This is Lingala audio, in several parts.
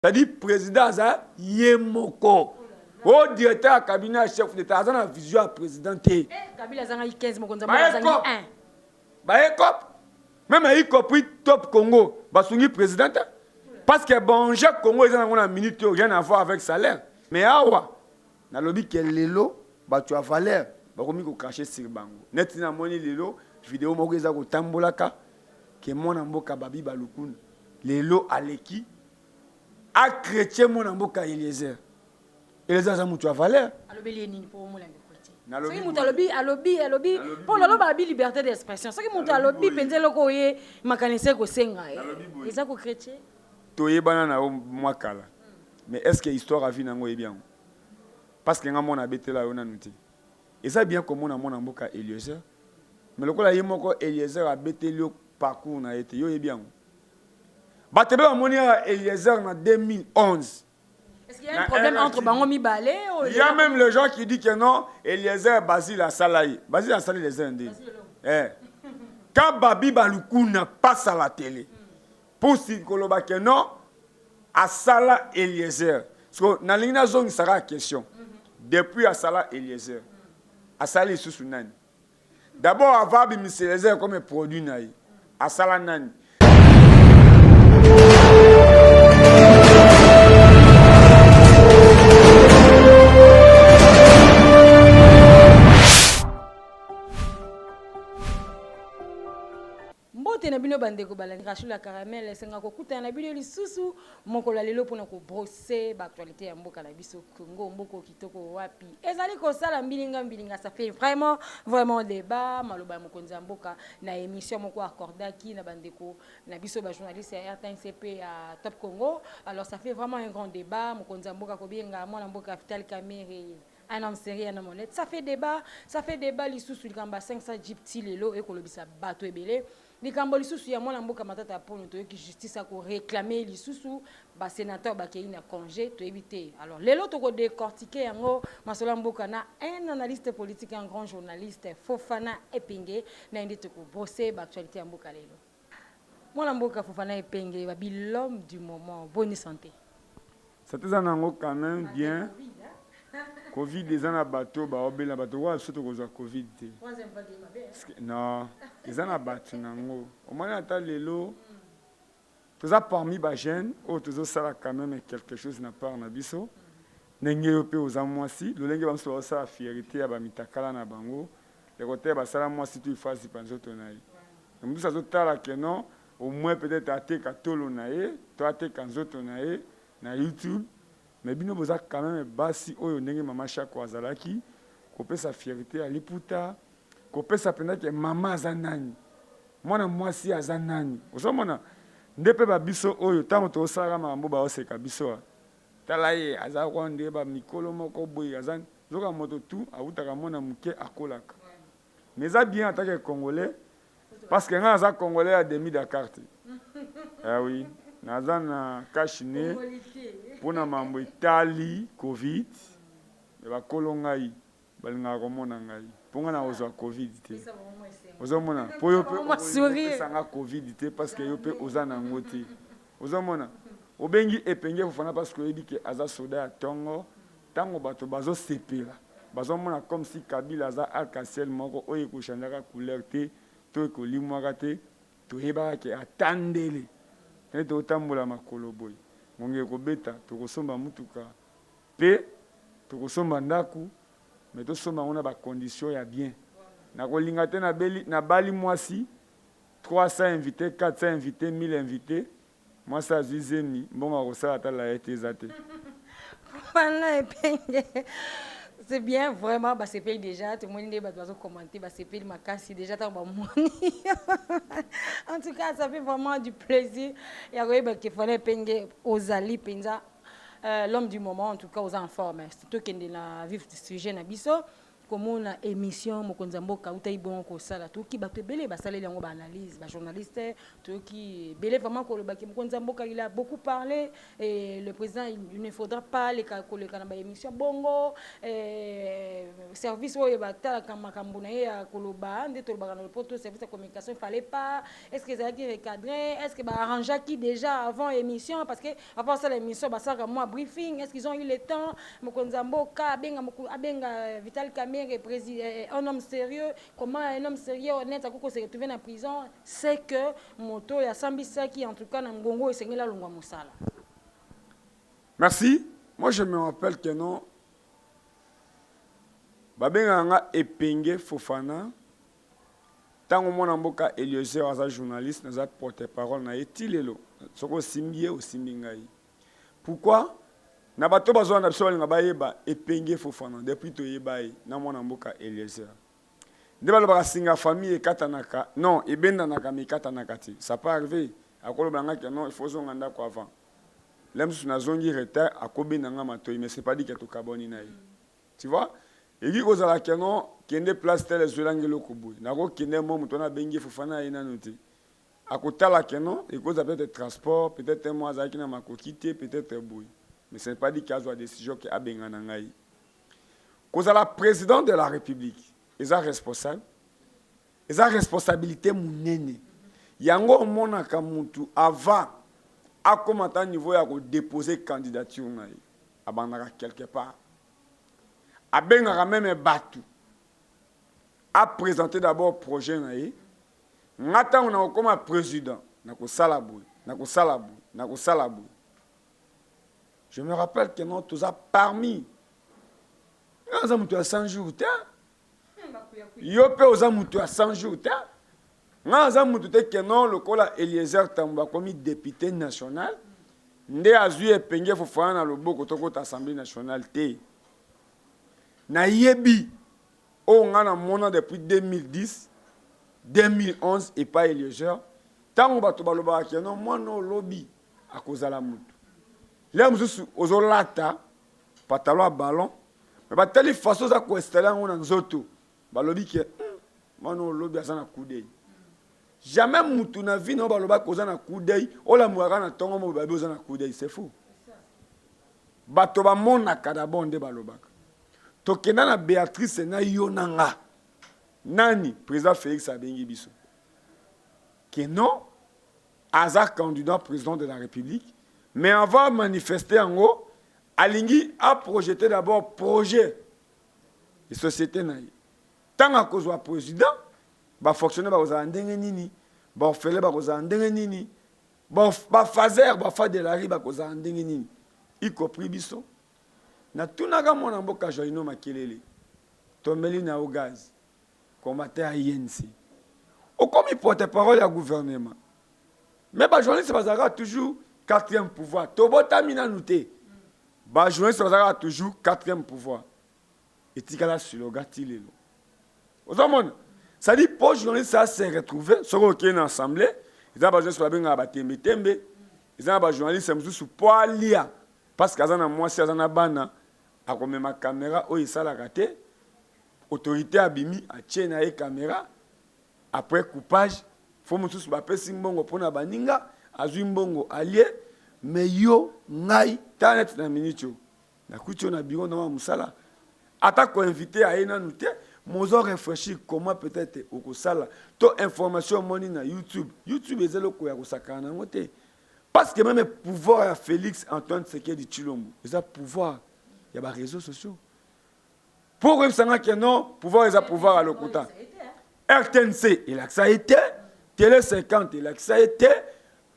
C'est-à-dire président aza yemoko. Au directeur cabinet chef d'État aza na vision à président té. Kabila zanga 15 mokonza mwa zanga 1. Ba ekop. Même y compris top Congo, basungi président parce que bon Jacques Congo ils ont une minute rien à voir avec salaire. Mais awa na lobby que lelo ba tu as valeur, ba komi ko cracher sur bango. Net na moni lelo vidéo moko eza ko tambolaka que mona mboka babi balukuna. Lelo aleki a chrétien mona mboka Eliezer. Eliezer za mutu a valeur. Alobi nini pour mo langue chrétien. Soki mutu alobi pour lolo ba liberté d'expression. Soki mutu alobi penze loko ye makanise ko senga ye. Eza ko chrétien. Toyebana na mwa kala. Mais est-ce que l'histoire a vu nango bien? Parce que nga mona betela yo nanu te. Et ça bien comme mona mona mboka Eliezer. Mais lokola ye moko Eliezer a beteli yo parcours na été yo bien. Batebe a moni Eliezer en 2011. Est-ce qu'il y a un problème entre Bangomi Balé ou il y a même les gens qui disent que non, Eliezer Basile a salarié. Basile a salarié les Indés. Quand Babi Balukuna passe à la télé, pour si Koloba que non, à Sala Eliezer. Parce que dans l'Ina zone, ça sera la question. Depuis à Sala Eliezer, à Sala Issou Nani. D'abord, avant de Miss Eliezer comme un produit, à Sala Nani. Mbote na bino bandeko balani rachula caramel senga ko kuta na bino lisusu mokola lelo pona ko brosser ba actualité ya mboka na biso Congo mboko kitoko wapi ezali ko sala mbilinga ça fait vraiment débat maloba mokonzi ya mboka na émission moko accordaki na bandeko na biso ba journaliste ya RTNCP à Top Congo. Alors ça fait vraiment un grand débat mokonzi ya mboka ko benga mwana mboka Vital Kamerhe un homme sérieux un homme honnête. Ça fait débat lisusu likamba 500 gypti lelo e kolobisa bato ebele. Likambo lisusu ya mwana mboka matata pono to ki justice ko réclamer lisusu ba sénateur ba kei na congé to éviter. Alors lelo to ko décortiquer yango masola mboka na un analyste politique un grand journaliste Fofana Epenge na ndite ko bosser ba actualité ya mboka lelo. Mwana mboka Fofana Epenge ba l'homme du moment, bonne santé. C'était un ango quand même bien. Covid des ans à bateau, bah obéla bateau, ouais surtout qu'on a Covid. Non, ils en a battu nango. Au moins attends les lots. Tous a parmi les jeunes, ou tous ça quand même quelque chose n'a pas en abisso. N'engé européen aux amoisi, le lingue va se faire fierté à bamitakala na bango. Les côtés bah ça la moi si tu fais si penses tonaï. Donc ça tout là que non, au moins peut-être até katolo naé, toi até kanzoto naé na YouTube. Mais bino boza quand même basi oyo ndenge mama chako azalaki kopé sa fierté à liputa kopé sa pena que mama azanani mwana mwasi azanani ozomona ndepe ba biso oyo tango to sala mambo ba oseka biso tala ye azakwa nde ba mikolo moko boy azan zoka moto tout awutaka mona muke akolaka mais ça bien en tant que congolais parce que nga aza congolais à demi de carte ah oui nazana kashine pona mambo Italie Covid e ba kolongai balinga komona ngai ponga na ozwa Covid te ozomona po yo pe sanga Covid te parce que yo pe ozana ngoti ozomona obengi Epenge Fofana parce que yebi ke aza soda ya tongo tango bato bazo sepela bazomona comme si Kabila aza arc-en-ciel moko oyo ko chanjaka couleur te to ko limwaka te to yeba ke atandele et to tambola makolo boy monge ko beta to ko somba mutuka pe to ko somba ndaku mais to somba on a ba condition ya bien na ko linga te na bali mwasi 300 invités 400 invités 1000 invités moi ça zizemi mbonga ko sala ta la été zate Fofana Epenge. C'est bien, vraiment, bah, c'est payé déjà. Tout le monde doit commenter, bah, c'est payé ma casse déjà. En tout cas, ça fait vraiment du plaisir. Il y a qui fallait penger aux Ali, l'homme du moment, en tout cas aux enfants. Mais c'est tout qui est dans la vif du sujet. komona émission mokonzi mboka utai bon ko sala to ki bato belé basale yango ba analyse ba journaliste to ki belé vraiment ko ba ki mokonzi mboka il a beaucoup parlé et le président il ne faudra pas les koleka na ba émission bongo service oyo ba tala kamakambo na ya koloba nde to ba na le poto service de communication il fallait pas est-ce que ça qui recadrer est-ce que ba arranger qui déjà avant émission parce que avant ça l'émission ba ça moi briefing est-ce qu'ils ont eu le temps mokonzi mboka abenga Vital Kamerhe un homme sérieux, comment un homme sérieux, honnête, à quoi se retrouver en prison, c'est que moto ya Sambisa qui en tout cas dans Ngongo et c'est là longwa musala. Merci. Moi je me rappelle que non. Babenganga Epenge Fofana. Tant mwana mboka Eliezer aza journaliste, naza porte-parole na etilelo. Soko simbie au simbingai. Pourquoi? Na bato bazwa na biso balinga bayeba Epenge Fofana depuis to yebai na mwana mboka Eliezer. Nde balobaka singa famille ekatanaka non ebendanaka mekatanaka ti. Ça peut arriver akolobanga que non il faut zonga ndako avant. Lemsu na zongi retard akobendanga matoi mais c'est pas dit que to kaboni na ye. Tu vois? Et qui kozala que non kende place telle zulangelo koboy. Na ko kende mo muto na bengi Fofana ina noti. Akotala que non et cause peut-être transport, peut-être un mois azaki na makokité, peut-être boy. Mais ce n'est pas dit qu'il y a une décision qui a bien gagné. Quand la président de la République est responsable, il a responsabilité mounene. Il y a un monde qui avant à commenter niveau de déposer candidature à bandara quelque part. A bien même battu. A présenté d'abord projet naï. Maintenant on a comme président. Nako salabou, nako salabou, nako salabou. Je me rappelle que nous tous parmi. Nous avons 100 jours. Nous avons 100 jours. Nous avons que non, le col Eliezer Tamba comme député national. Nous avons Penge Fofana le beau côté de l'Assemblée nationale. Na yebi, on a mon depuis 2010, 2011 et pas Eliezer. Tant que nous avons que non, moi non lobby à cause de la moto. Là, nous sommes lata, pantalon à ballon, mais telle façon ça installer on en zoto. Balobi que moi non lobby à coup d'œil. Jamais mutu na vie non baloba cause na coup d'œil, o la moira na tongo mo babi na coup d'œil, c'est fou. Bato ba mona kada bonde baloba. Tokena na Béatrice na yonanga. Nani président Félix abengi biso. Que non, Azar candidat président de la République. Mais avant de manifester en haut, Alingui a projeté d'abord projet de société. Tant que vous êtes président, vous fonctionnez vous avez nini, vous faites vous avez nini, vous faites vous faites de la riba vous avez nini, y compris biso. Na tout naga mon amboka joino makelele, tomeli na au gaz, combattre à INC. Au comme il porte-parole à gouvernement. Mais les journalistes bazara toujours quatrième pouvoir. Tobota mina nouté. Bah journaliste bazara toujours quatrième pouvoir. Et tikala sur le gatilelo. Aux hommes, ça dit pour journaliste ça s'est retrouvé sur aucune assemblée. Ils ont besoin de faire un tembe tembe. Ils ont besoin journaliste c'est sous poilia parce qu'azana moi si azana bana a comme ma caméra o isa la raté. Autorité abimi a tiena e caméra après coupage faut me tous baper simbongo pona baninga azumbongo allié mais yo ngai tanet na minute na kucho na biro na musala ata ko invité à ena nouté mozo réfléchir comment peut-être au sala to information moni na YouTube ezelo ko ya kusakana ngote parce que même pouvoir à Félix Antoine Tshisekedi Tshilombo ça pouvoir il y a ba réseaux sociaux pour que ça que non pouvoir ils pouvoir à l'okuta RTNC il a que ça a été Télé 50 il a que ça a été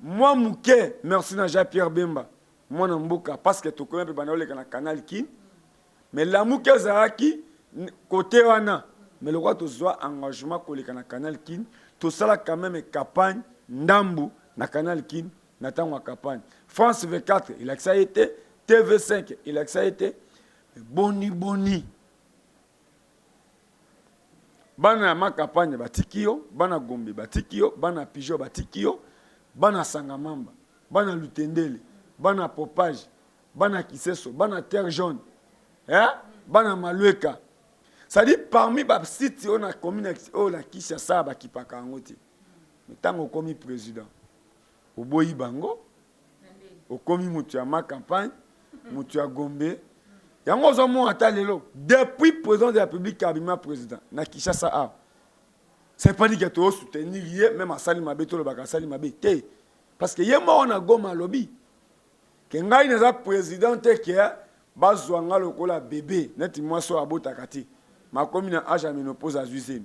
moi mouké merci na Jean-Pierre Bemba moi na mboka parce que tu connais pe bana le canal Kin mais la mouké zaraki côté wana mais le roi to soit engagement ko le canal Kin to sala quand même campagne ndambu na canal Kin na tango campagne France 24 il a que ça a été TV5 il a que ça a été boni bana ma campagne batikio bana Gombe batikio bana Pigeon batikio bana Sangamamba bana Lutendele bana Popage bana Kiseso bana Terre Jaune bana Malueka Ça dit parmi les sites on a commis na Kinshasa ba kipaka ngote. Mais tant on commis président. Au boyi bango. Au commis mutu ya ma campagne, mutu ya Gombe. Yango zo mo atalelo depuis président de la République abima président na Kinshasa a. C'est pas dit que tu soutenir même à Salima Beto le baka Salima Beto. Parce que yema on a Goma lobby. Que ngai na président te ke bazwanga lokola bébé neti moi so abota kati. Ma commune a jamais n'oppose à Zuzen.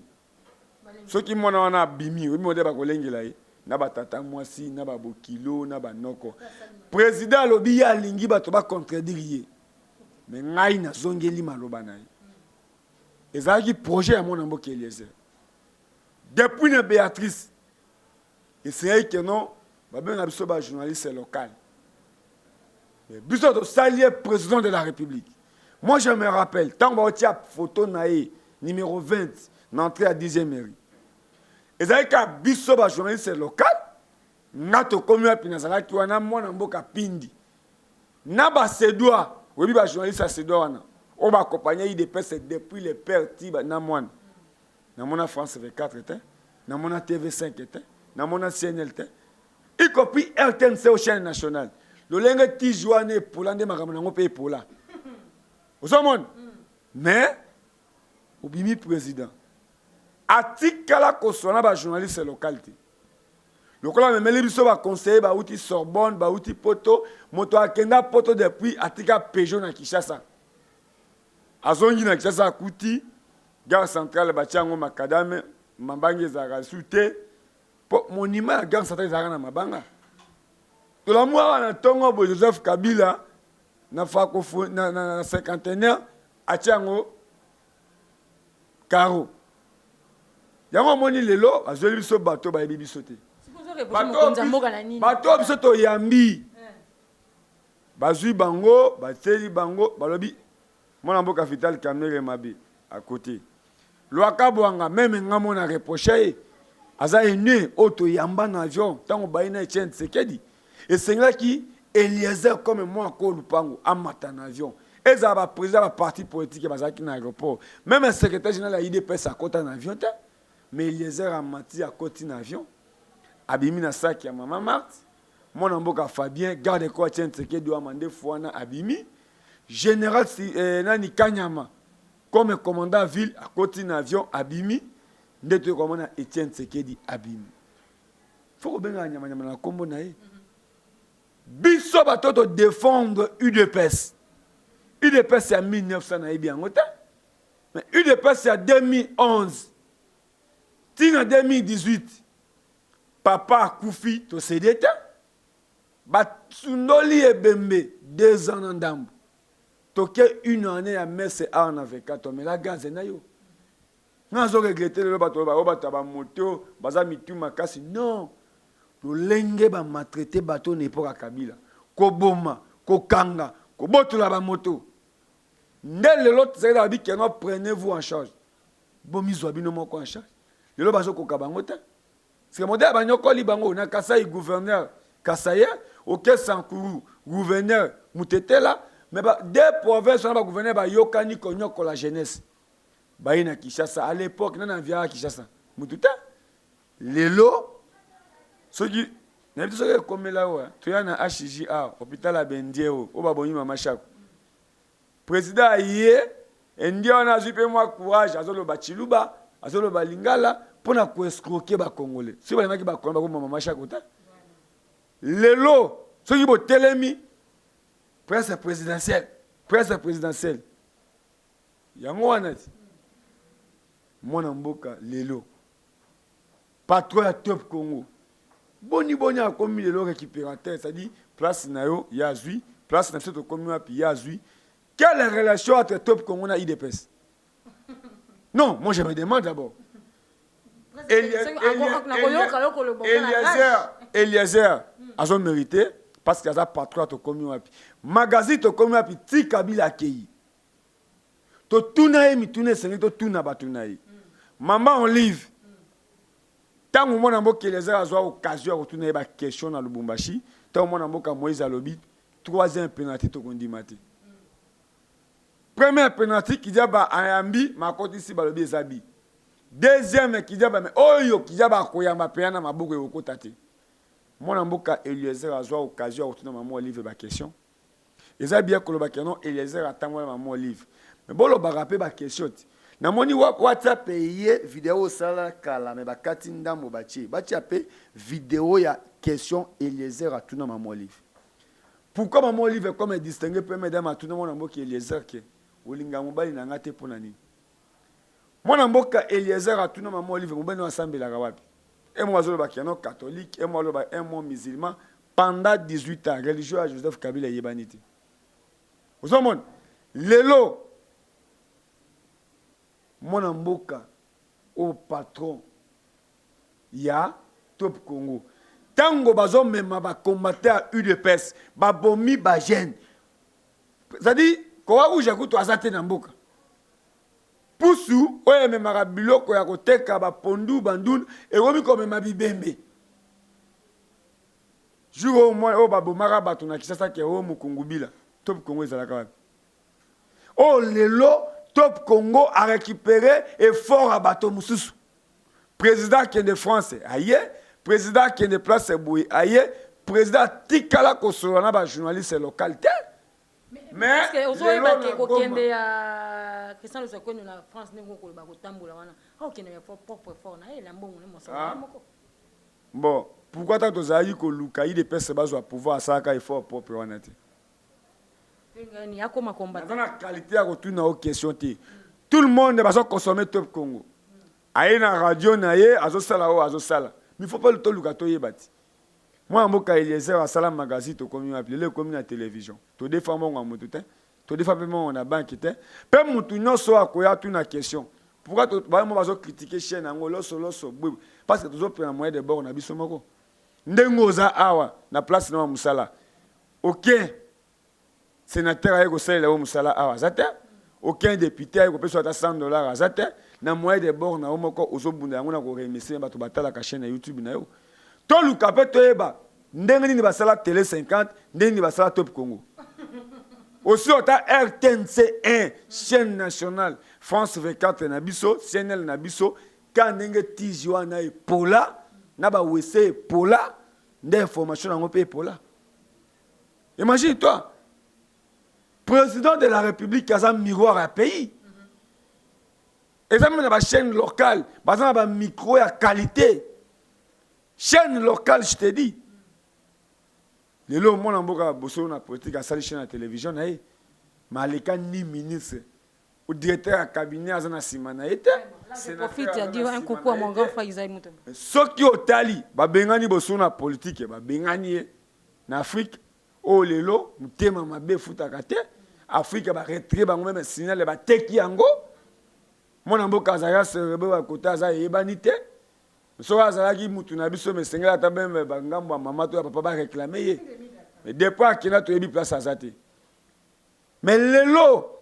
Ceux qui m'ont a bimi, oui, moi, na ba tata mwasi, na ba bokilo, na ba noko. Président lobi ya lingi ba to ba contredire. Mais ngai na zongeli maloba na ye. Ezaki projet ya mon amboke Eliezer. Depuis na Béatrice. Et c'est que non, ba ben na biso ba journaliste local. Mais biso to salier président de la République. Moi, je me rappelle, tant que tu as photo naïe, numéro 20, l'entrée à 10e mairie. Et ça, quand biso ba journaliste local, nato komi api nazala ki wana mwana mboka pindi. Na ba sedwa, oui ba journaliste a sedwa wana. On va accompagner IDPS depuis les pères tiba na mwana. Na mona France 24 était, na mona TV5 était, na mona CNL était. Y compris RTNC au chaîne nationale. Le lenge ti joane pour l'ande makamana ngo pe pour là. Mais, au bimi président, atikala kosona ba journaliste localité. Le colonel Memeli biso ba conseiller ba outil Sorbonne, ba outil Poto, moto akenda Poto depuis atika Peugeot na Kinshasa. Azongi na Kinshasa kuti, gare centrale ba tiango makadame, mambange za rasute, monument ya gare centrale za na mabanga. To la moi na tongo bo Joseph Kabila na fakofo na cinquantenaire atiango caro yango moni lelo azoli biso bato ba yebi biso te bato biso to yambi bazui bango bateli bango balobi mona mboka vital kamere mabe à côté loaka bwanga même ngamo na reprocher aza ene auto yamba na avion tango baina Etienne Tshisekedi et c'est là qui Eliezer comme moi encore Lupango a matin en avion. Et ça va président la parti politique qui va dans l'aéroport. Même un secrétaire général a IDPS à côté en avion. Mais Eliezer a menti à côté en avion. Abimi na sac ya maman Marthe. Mon amboka Fabien garde quoi tient ce qui doit demander Fouana Abimi. Général Nani Kanyama comme commandant ville à côté en avion Abimi. Ndete commandant Etienne Tshisekedi Abimi. Faut que ben nyama na kombo na ye. Biso bato de défendre UDPS. UDPS c'est en 1900 na bien ngota. Mais UDPS c'est en 2011. Tina 2018. Papa Koufi to cédeta. Batsundoli et Bembe 2 ans en Ndambu. Toke une année à Messe en avec 4 mais la gaz na yo. Nazo regretter le bato ba moto, baza mitu makasi non. Lenge ba maltraité bateau n'époque à Kabila. Koboma, kokanga, kobotola ba moto. Ndel l'autre c'est la vie que nous prenez-vous en charge. Bomi zobino moko en charge. Le bazo kokabangota. C'est que modèle banyoko li bango na Kasai gouverneur Kasaya, OK Sankuru gouverneur Mutetela, mais ba deux provinces na ba gouverneur ba yokani konyoko la jeunesse. Ba ina Kinshasa à l'époque na via Kinshasa. Mututa. Lelo ceux qui n'ont pas comme là, tu as un HJA, hôpital à Bendieo, au Baboni Mamachak. Président hier, India on a joué moi courage, Azolo Bachiluba, Azolo Balingala, pour nous escroquer les Congolais. Si vous avez dit que vous Mamachak, les lots, ceux qui ont télémi, presse présidentielle, il y a moi, mon amboka, les lots, patron à Top Congo. Boni a commis le récupérateur, c'est-à-dire place nayo yazui, place na cette commune puis yazui. Quelle est la relation entre Top Congo et IDPS? Non, moi je me demande d'abord. Eliezer a son mérité parce qu'il y a patron to commune puis magazine to commune puis ti Kabila accueilli. To tunae mi tune sengi to tuna batunae. Maman on livre. Tant que mon amour qui les a occasion de retourner la question dans le Lubumbashi, tant que mon amour Moïse Alobi, 3e pénalité to kondimate. Premier penalty Kidiaba ayambi makoti si balobi ezabi. Deuxième Kidiaba mais oyo Kidiaba koyamba peana maboko yokota te. Mon amboka Eliezer azwa occasion retourner maman Olive ba question. Ezabi ya koloba kenon Eliezer atamwa maman Olive. Mais bolo ba rapper ba question. Na moni WhatsApp payé vidéo sala kala mais ba kati ndambo bachi. Bachi apé vidéo ya question Eliezer atuna maman Olive. Pourquoi maman Olive est comme distingué peut mesdames atuna mon amboka Eliezer ke olinga mobali na ngate pona nini. Mon amboka Eliezer atuna maman Olive mobali no ensemble la wapi. Et moi je le non catholique et moi le un mon musulman pendant 18 ans religieux à Joseph Kabila yebaniti. Vous savez lelo mon amboka au patron ya Top Congo. Tango bazo mema ba combattre à UDPS, ba bomi ba jeune. C'est-à-dire quoi où j'écoute azate na mboka. Pusu oye mema biloko ya koteka ba pondu bandun et romi comme ma bibembe. Jour au moins o ba bomara bato na kisasa ke o mukungubila. Top Congo ezalaka wapi. Oh lelo Top Congo a récupéré et fort à bateau mususu. Président qui est de France, aïe. Président qui est de place Bouy, aïe. Président Tikala Kosolana, ba journaliste local. Mais parce que aux autres qui kende à Christian le Sokone na France ne ko ba ko tambola wana. Ah okene ya fort na la mbongo ne mosala moko. Bon, pourquoi tant ozayi ko luka yi de pese bazo pouvoir ça ka effort propre wana te. Il y a comme combattre. Dans la qualité à retourner aux questions. Tout le monde va consommer Top Congo. Aïe na radio naïe, azo sala o azo sala. Mais il faut pas le temps lukato yebati. Moi mboka Eliezer a sala magazine to comme appelé le comme na télévision. To défend mon amoto te. To défend mon na banque te. Pe mutu nyonso akoya tu na question. Pourquoi to ba mo bazo critiquer chaîne ngo loso parce que toujours prendre moyen de bord na biso moko. Ndengo za awa na place na musala. OK. Sénateur ayo sala o musala awa zate. Aucun député ayo peut soit à $100 zate. Na moyen de bord na omoko ozobunda yango na ko remercier bato batala ka chaîne na YouTube na yo. To luka pe to eba ndenge nini basala télé 50 ndenge nini basala Top Congo. Aussi ota RTNC1 chaîne nationale France 24 na biso CNL na biso ka ndenge tijwa na epola na ba wese epola nde information nango pe epola. Imagine toi président de la République a un miroir à pays. Et ça, même dans la chaîne locale, par exemple, un micro à qualité. Chaîne locale, je te dis. Les lots, moi, on a politique à sa chaîne à télévision, mais les ni ministre ou directeur à cabinet à Zanassimana était. Je profite à dire un coucou à mon grand frère Isaïe Moutombo. Ceux qui ont tali, Bengani Bosso na politique, Bengani en Afrique, oh les lots, nous t'aimons ma bé foutakate. Afrique, ba retrait, ba même signal, ba teki yango. Mon amboka azaya serebe ba kota aza yebanite. So azalaki mutu na biso me sengela ta même ba ngambo ya mama to ya papa ba réclamer ye. Mais depuis akina to yebi place azate. Mais lelo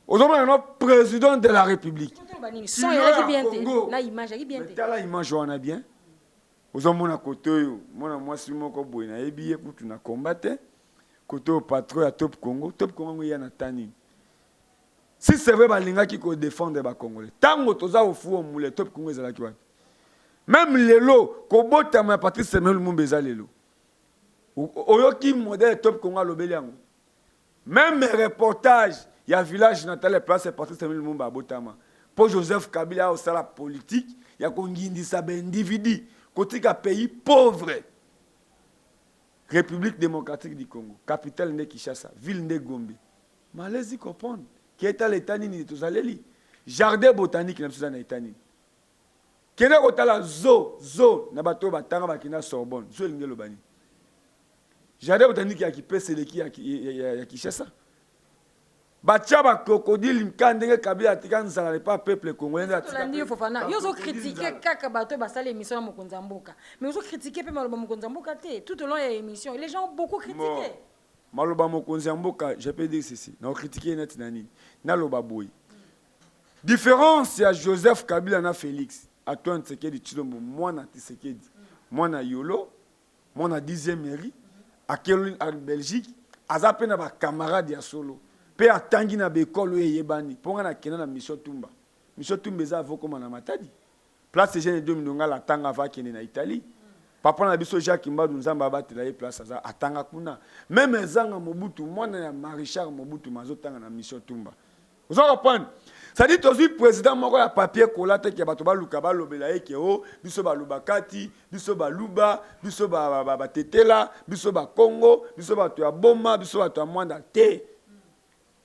ozoma no président de la République. Son yaki bien te. Na image yaki bien te. Tala image wana bien. Ozoma na koto yo, mona mwasi moko boy na yebi ye kutu na combattre. Koto patron ya Top Congo, Top Congo ya na tani. Si c'est vrai, balinga qui ko défendre ba Congolais. Tango toza ofu omule Top Congo ezalaki wapi. Même lelo ko bota ma Patrice Semel Mumbeza lelo. Oyoki modèle Top Congo lobeli yango. Même reportage ya village natal place Patrice Semel Mumba botama. Pour Joseph Kabila au sala politique, ya ko ngindisa ba individu kotika pays pauvre. République démocratique du Congo, capitale de Kinshasa, ville de Gombe. Malaisie comprendre. Qui est à l'état ni tous allés jardin botanique na tous en état ni. Qui est au tala zo na bato batanga bakina Sorbonne, zo lingelo bani. Jardin botanique ya qui pèse le qui ya Kinshasa. Bachaba crocodile mkandenge kabila tikanza pas peuple congolais na tika. Yo fofana, yo zo critiquer kaka bato ba sala émission na Mokonza Mboka. Mais zo critiquer pe maloba Mokonza Mboka te tout au long de l'émission. Les gens ont beaucoup critiqué. Maloba Mokonza Mboka, je peux dire ceci. Na critiquer net nani. Na loba boy. Différence ya Joseph Kabila na Félix. Antoine Tshisekedi Tshilombo, moi na Tshisekedi. Moi na Yolo, moi na 10e mairie, à Belgique, azape na ba camarade ya solo. pe atangi na bekolo yebani ponga na kena na mission Tumba. Mission Tumba eza avoko na Matadi. Place jeune de Mindonga la tanga va kene na Italie. Papa na biso Jacques Mbadu nzamba batela ye place aza atanga kuna. Même ezanga Mobutu mwana ya Marichard Mobutu mazo tanga na mission Tumba. Vous en comprenez? Ça dit aussi président moko ya papier kolate ke bato baluka balobela ye ke o biso balubakati biso baluba biso ba tetela biso ba Congo biso bato ya boma biso bato ya mwanda te.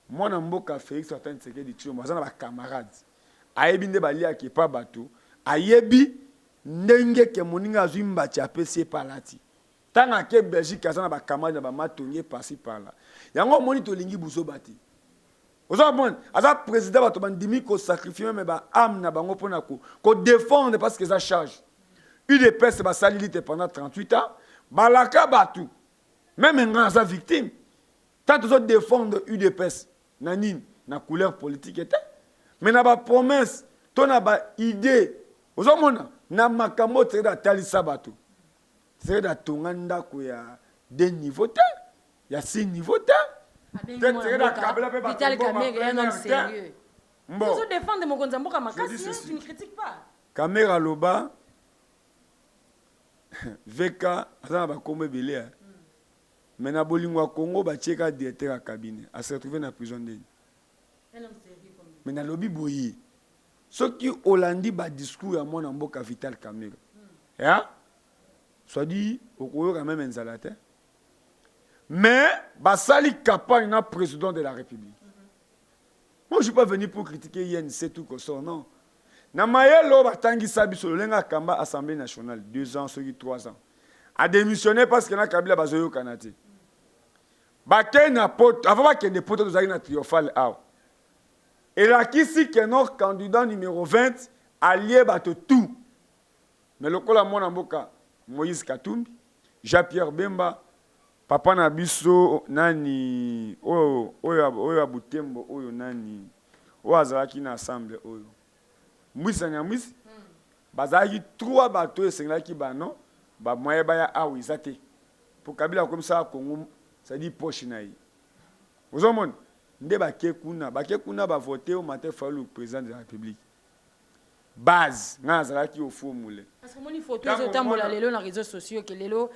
Mwana mboka Félix Antoine Tshisekedi Tshilombo aza na ba camarades. Ayebi nde balia ke pa bato ayebi ndenge ke moninga azwi mbati apesi palati. Tanga ke Belgique aza na ba camarades na ba matonye pasi par-là. Yango moni to lingi buso bati. Vous avez un président qui a dit qu'il sacrifie même âme na bango pona ko défendre parce que ça charge. UDPS c'est salilité pendant 38 ans, balaka batu. Même un grand victime. Tant que défendre UDPS nani na couleur politique était. Mais na ba promesse, ton na ba idée. Vous avez na makambo c'est da talisa batu. C'est da tonganda ko ya des niveaux ta, ya 6 niveaux ta. Vital Kamerhe est un homme sérieux. Tu défends Mokonza Mboka Makasi, tu ne critiques pas. Kamerhe Loba, VK, ça va comme belé. Mais na bolingwa Congo ba tcheka directeur à cabinet, a se retrouver na prison de. Un homme sérieux comme. Mais na lobby boyi. Ce qui Hollandi ba discours à mon Mboka Vital Kamerhe. Ya? Soit dit au Koyo quand même enzalate. Mais, Basali campagne na président de la République. Moi, je ne suis pas venu pour critiquer INC tout comme ça, non. Namayelo Batangi Sabiso, le Lenga Kamba, Assemblée nationale, 2 ans, 3 ans. A démissionné parce que na Kabila Bazoyo Kanate. Baké na pot, avant qu'il y ait des potes de Zagina triomphal. Et là, qui si que notre candidat numéro 20, allié bateau tout. Mais le col à mon amboka, Moïse Katumbi, Jean-Pierre Bemba, Papa na biso nani oyo abutembo oyo nani o azalaki na assemblée oyo mwisa nya mwisi bazaki 3 bato esengelaki bano ba moye baya awizate pour Kabila comme ça Congo ça dit poche na yi ozomona nde bake kuna ba voter au matin fallu président de la République base nga azalaki au formule parce que moni photo ezotambola lelo na réseaux sociaux que lelo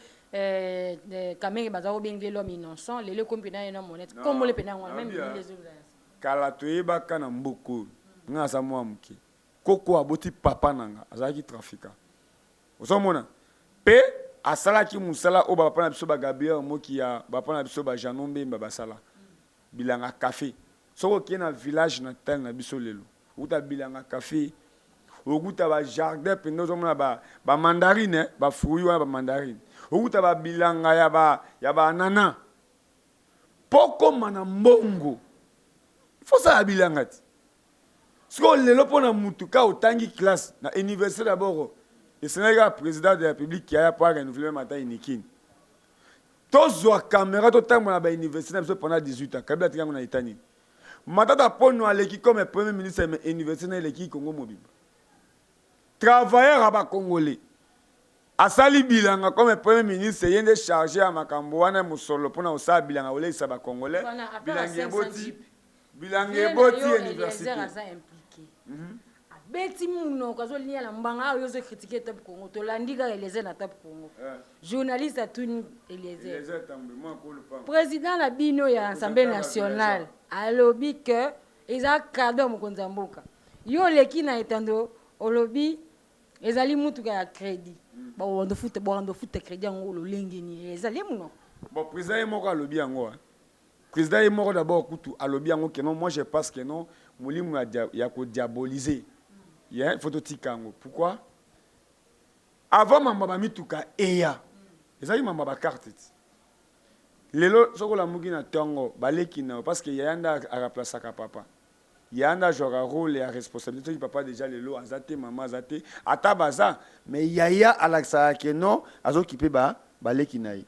Kamerhe bazao bengi l'homme innocent lelo kompina ena monete comme le pena même les autres kala toyeba kana mboko nga za mwa muke koko aboti papa nanga azalaki trafiquant ozomona pe asalaki musala o bapa na biso ba Gabriel moki ya bapa na biso ba Janombe mbasala bilanga café soko kena village natal na biso lelo uta bilanga café oguta ba jardin pe nozomona ba mandarine ba fruits ba mandarine oguta ba bilanga ya ba anana poko mana mbongo faut ça bilanga ti siko lelo pona mutuka otangi classe na université d'abord et Sénégal président de la République qui a pas renouvelé matin inikini tozwa caméra to tamona ba université pendant 18 ans Kabila tikango na itani matata pono aleki comme premier ministre de l'université na leki Congo mobimba travailleur à bas congolais asali bilanga comme premier ministre yende chargé à makambo wana musolo pona osala bilanga ole isa ba congolais bilanga boti université beti muno kazo liya la mbanga yo zo critiquer Top Congo to landika Eliezer na Top Congo journaliste a tout Eliezer président la bino ya Assemblée nationale alobi que eza cadeau Mokonza Mboka yo leki na etando olobi ezali mutuka ya crédit ba wando foot crédit ngo lo lengi ni ezali muno bon président est moko alobi yango président est moko d'abord kutu alobi yango que non moi je pense que non mulimu ya ko diaboliser il faut tika yango pourquoi avant mamba ba mituka eya ezali mamba ba carte lelo soko la mugi na tongo baleki na parce que yanda a remplacer ka papa yanda jouera rôle et responsabilité du papa déjà lelo azate maman azate atabaza mais yaya alaxa que non azokipe baleki na yi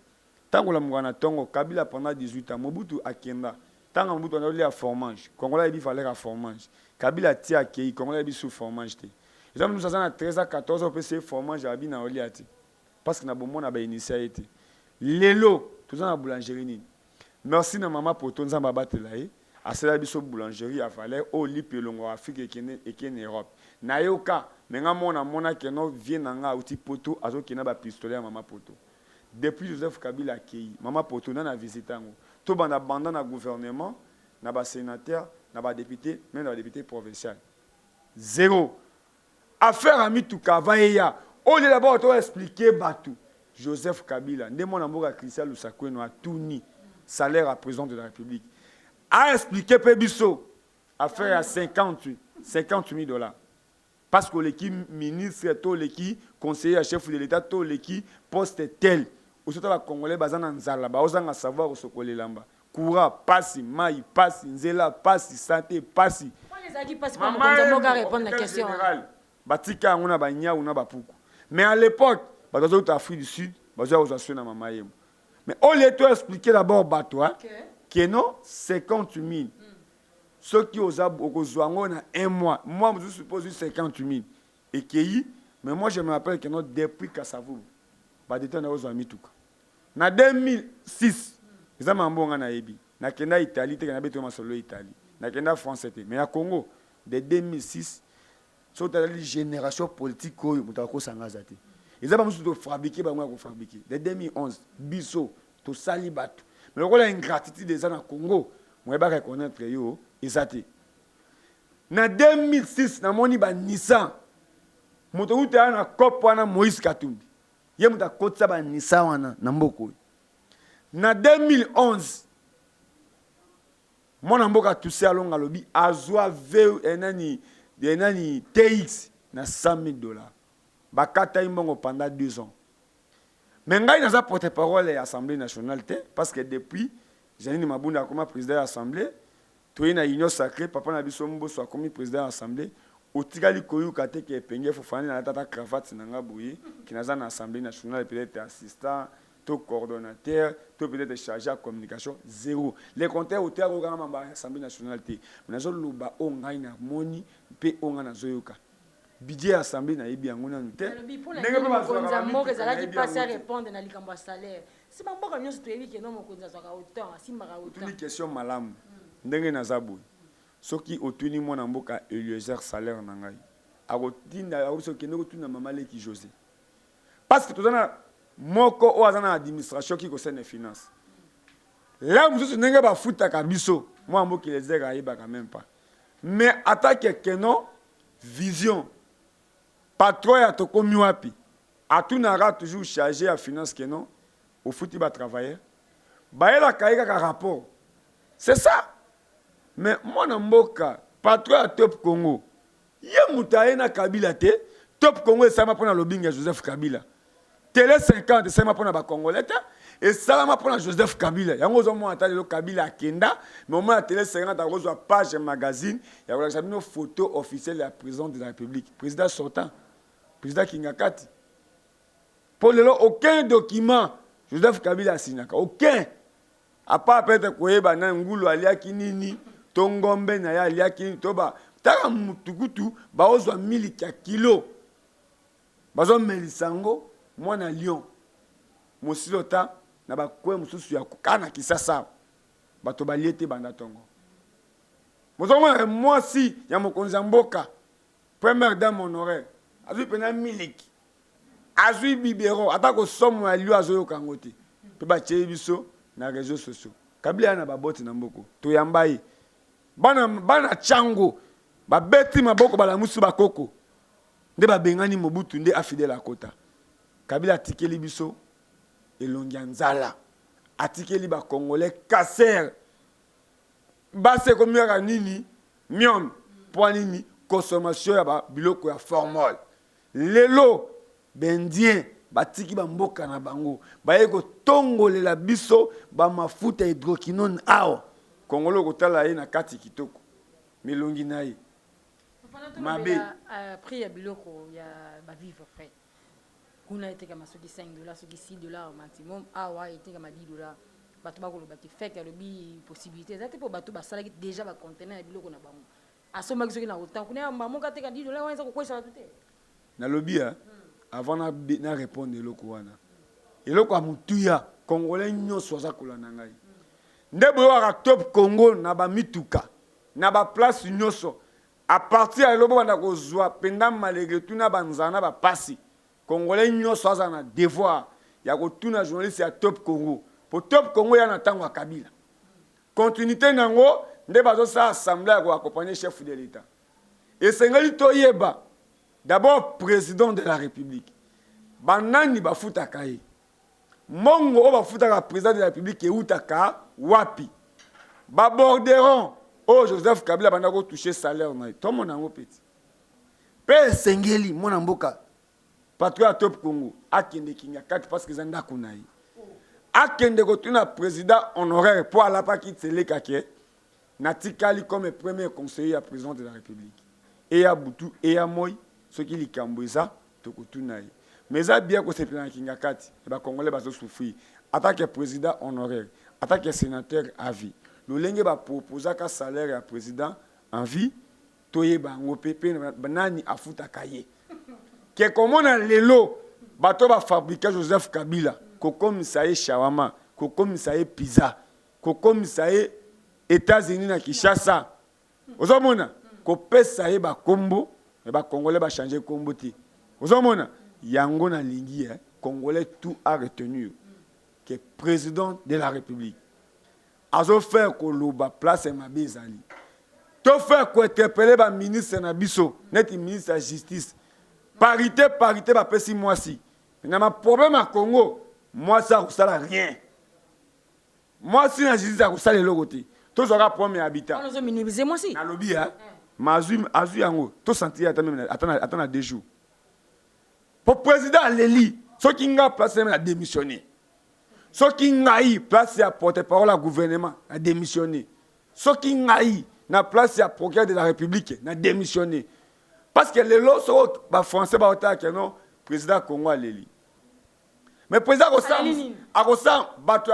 tango la mugana tongo Kabila pendant 18 ans Mobutu akenda tango Mobutu on a formage Congolais il fallait la formage Kabila tia ki Congolais bi sous formage te ils nous ça na 13 à 14 on peut se formage abi na oliati parce que na bomona na ba initialité lelo tout ça na boulangerie ni merci na maman poto nzamba batela yi asala biso boulangerie à valeur au lipelongo Afrique et en Europe na yoka menga mona keno vient nanga uti poto azo kena ba pistolet à mama poto depuis Joseph Kabila akei mama poto na visité ngo to banda na gouvernement na ba sénateur na ba député même na ba député provincial zéro affaire ami tuka vaeya on est d'abord to expliquer batu Joseph Kabila ndemo na mboka Christian Lusakweno a tout ni salaire à président de la République a expliqué Pebiso affaire à 50 000 $. Parce que l'équipe ministre, tout l'équipe conseiller chef de l'État, tout l'équipe poste tel. Au surtout les Congolais basés en Zala, ils ont savoir ce qu'on les lamba. Coura, passe, maï, passe, nzela, passe, santé, passe. Maman, répondre à la question. Batika, on a banya, on a bapuku. Mais à l'époque, dans l'Afrique du Sud, ils ont assuré na maman. Mais on les a expliqué d'abord batois que non 50 000. Ceux qui ont un mois, moi je suppose 50 000 et qui, mais moi je me rappelle que depuis Kassavou, bah détenu na ozo amituka. Na 2006, ils ont mbonga na ebi. Na kenda Italie, te na beto masolo Italie. Na kenda France te, mais à Congo de 2006, sur la génération politique ko mutako sangazate. Ils ont besoin de fabriquer ba moi ko fabriquer. De 2011, biso to salibatu. Mais le rôle ingratitude des gens na Congo, moi ba reconnaître yo. Isati. Na 2006 na moni ba Nissan. Moto uta na kopo wana Moïse Katumbi. Ye muta kotsa ba Nissan wana na mboko. Na 2011 mona mboka tusi alonga lobi azwa ve enani TX na $100 000. Bakata imbongo pendant 2 ans. Mais ngai naza porte-parole de l'Assemblée nationale parce que depuis Janine Mabunda comme président de l'Assemblée tu na union sacrée papa na biso mboso comme président de l'Assemblée otikali koyu kate ke penge fofani na tata cravate nanga boye qui naza na Assemblée nationale peut-être assistant to coordonnateur to peut-être chargé de communication zéro les compteurs au terre au grand Assemblée nationale te nazo loba ongai na moni pe onga na zoyoka budget Assemblée na yebi yango na nte ndenge ba konza moko ezalaki passer à répondre na likambo salaire si mboka nyonso to yebi ke no mokonza zaka autant asimaka autant une question malamu ndenge nazabu soki otuni mwana mboka Eliezer salaire na ngai akotinda akosoki ndeko tuna mama Leki José parce que tozana moko o azana administration qui concerne les finances là mususu ndenge ba futaka biso moi mboka Eliezer ayeba quand même pas mais attaque que non vision patron ya tokomi wapi atunara toujours chargé à finance que non au futi ba travailler ba ela kaika ka rapport c'est ça. Mais mon mboka, patron à Top Congo, yé moutaye na Kabila te, Top Congo et ça m'a pris lobbying Joseph Kabila. Télé 50 ça m'a pris na Congolais et ça m'a pris Joseph Kabila. Yango zo mo atali le Kabila Kenda, mais au moins télé 50 a reçu page magazine, il y a eu une photo officielle de la présidente de la République, président sortant, président Kingakati. Pour le aucun document Joseph Kabila a signé, aucun. À part peut-être koyeba na ngulu aliaki nini tongombe na ya aliaki toba taka mutukutu ba ozwa miliki ya kilo bazo melisango mwana lion mosilota na ba kwe mususu ya kana kisasa bato baliete banda tongo mozoma moi si ya mokonza mboka première dame honoraire azui pena miliki azui bibero atako somo ya lion azoyo kangote pe ba chebiso na réseaux sociaux Kabila na baboti na mboko to yambai bana chango ba beti maboko bala musu bakoko nde ba bengani Mobutu nde afidèle akota Kabila atikeli biso elongi nzala atikeli ba congolais kasser base komiaka nini miom po nini consommation ya ba biloko ya formol lelo bendien batiki ba mboka na bango baye ko tongolela biso ba mafuta hydroquinone ao kongolo kotala ye na kati kitoko milongi naye mabe prix ya biloko ya ba vivre prêt kuna était comme $5 $6 maximum awa était comme $10 bato ba koloba te fait que le bi possibilité ça te pour bato ba sala déjà ba conteneur ya biloko na bango asoma kisoki na autant kuna maman ka te ka $10 wanza ko kwesa tout na lobby avant na répondre eloko wana eloko ya mutuya congolais nyonso aza kolanda ngai nde boyoka Top Congo na ba mituka na ba place nyoso à partir de lobo na kozwa pendant malgré tout na banzana ba pasi congolais nyoso aza na devoir ya kotuna journaliste ya Top Congo pour Top Congo ya na tango ya Kabila continuité nango nde bazo sa assemblée ko accompagner chef de l'état et sengeli toyeba d'abord président de la république banani bafuta kaye mongo o bafuta ka président de la république e utaka wapi baborderon oh Joseph Kabila banda ko toucher salaire na to mon nango petit pe sengeli mona mboka patron Top Congo akende kinga kati parce que zanda kunai akende ko tuna président honoraire pour ala pa kitele kake natikali comme premier conseiller à président de la république et ya butu et ya moi ce qui li kamboza to ko tunai mais ça bien ko c'est plan kinga kati e ba congolais ba so souffrir attaque président honoraire attaque sénateur à vie lolenge ba proposer ka salaire ya président en vie toye bango pepe banani afuta kaye ke comment na lelo bato ba fabriquer Joseph Kabila kokomisa ye shawama kokomisa ye pizza kokomisa ye États-Unis na Kinshasa ozomona kopesa ye ba kombo e ba congolais ba changer kombo ti ozomona yango na lingi congolais tout a retenu que président de la république azo faire koloba place ma bezali to faire ko interpeller ba ministre na biso net ministre de justice parité ba pesi moi si na ma problème à Congo moi ça ça rien moi si na justice ça ça le logoté to zora premier habitat on nous minimiser moi si na lobby mazu yango to sentir attends 2 jours pour président Leli ce qui nga place a démissionné ce qui ngai place à porte-parole à gouvernement a démissionné ce qui ngai na place à procureur de la République a démissionné parce que les lots sont ba français ba ota que non président Congo Leli mais président Akosa bato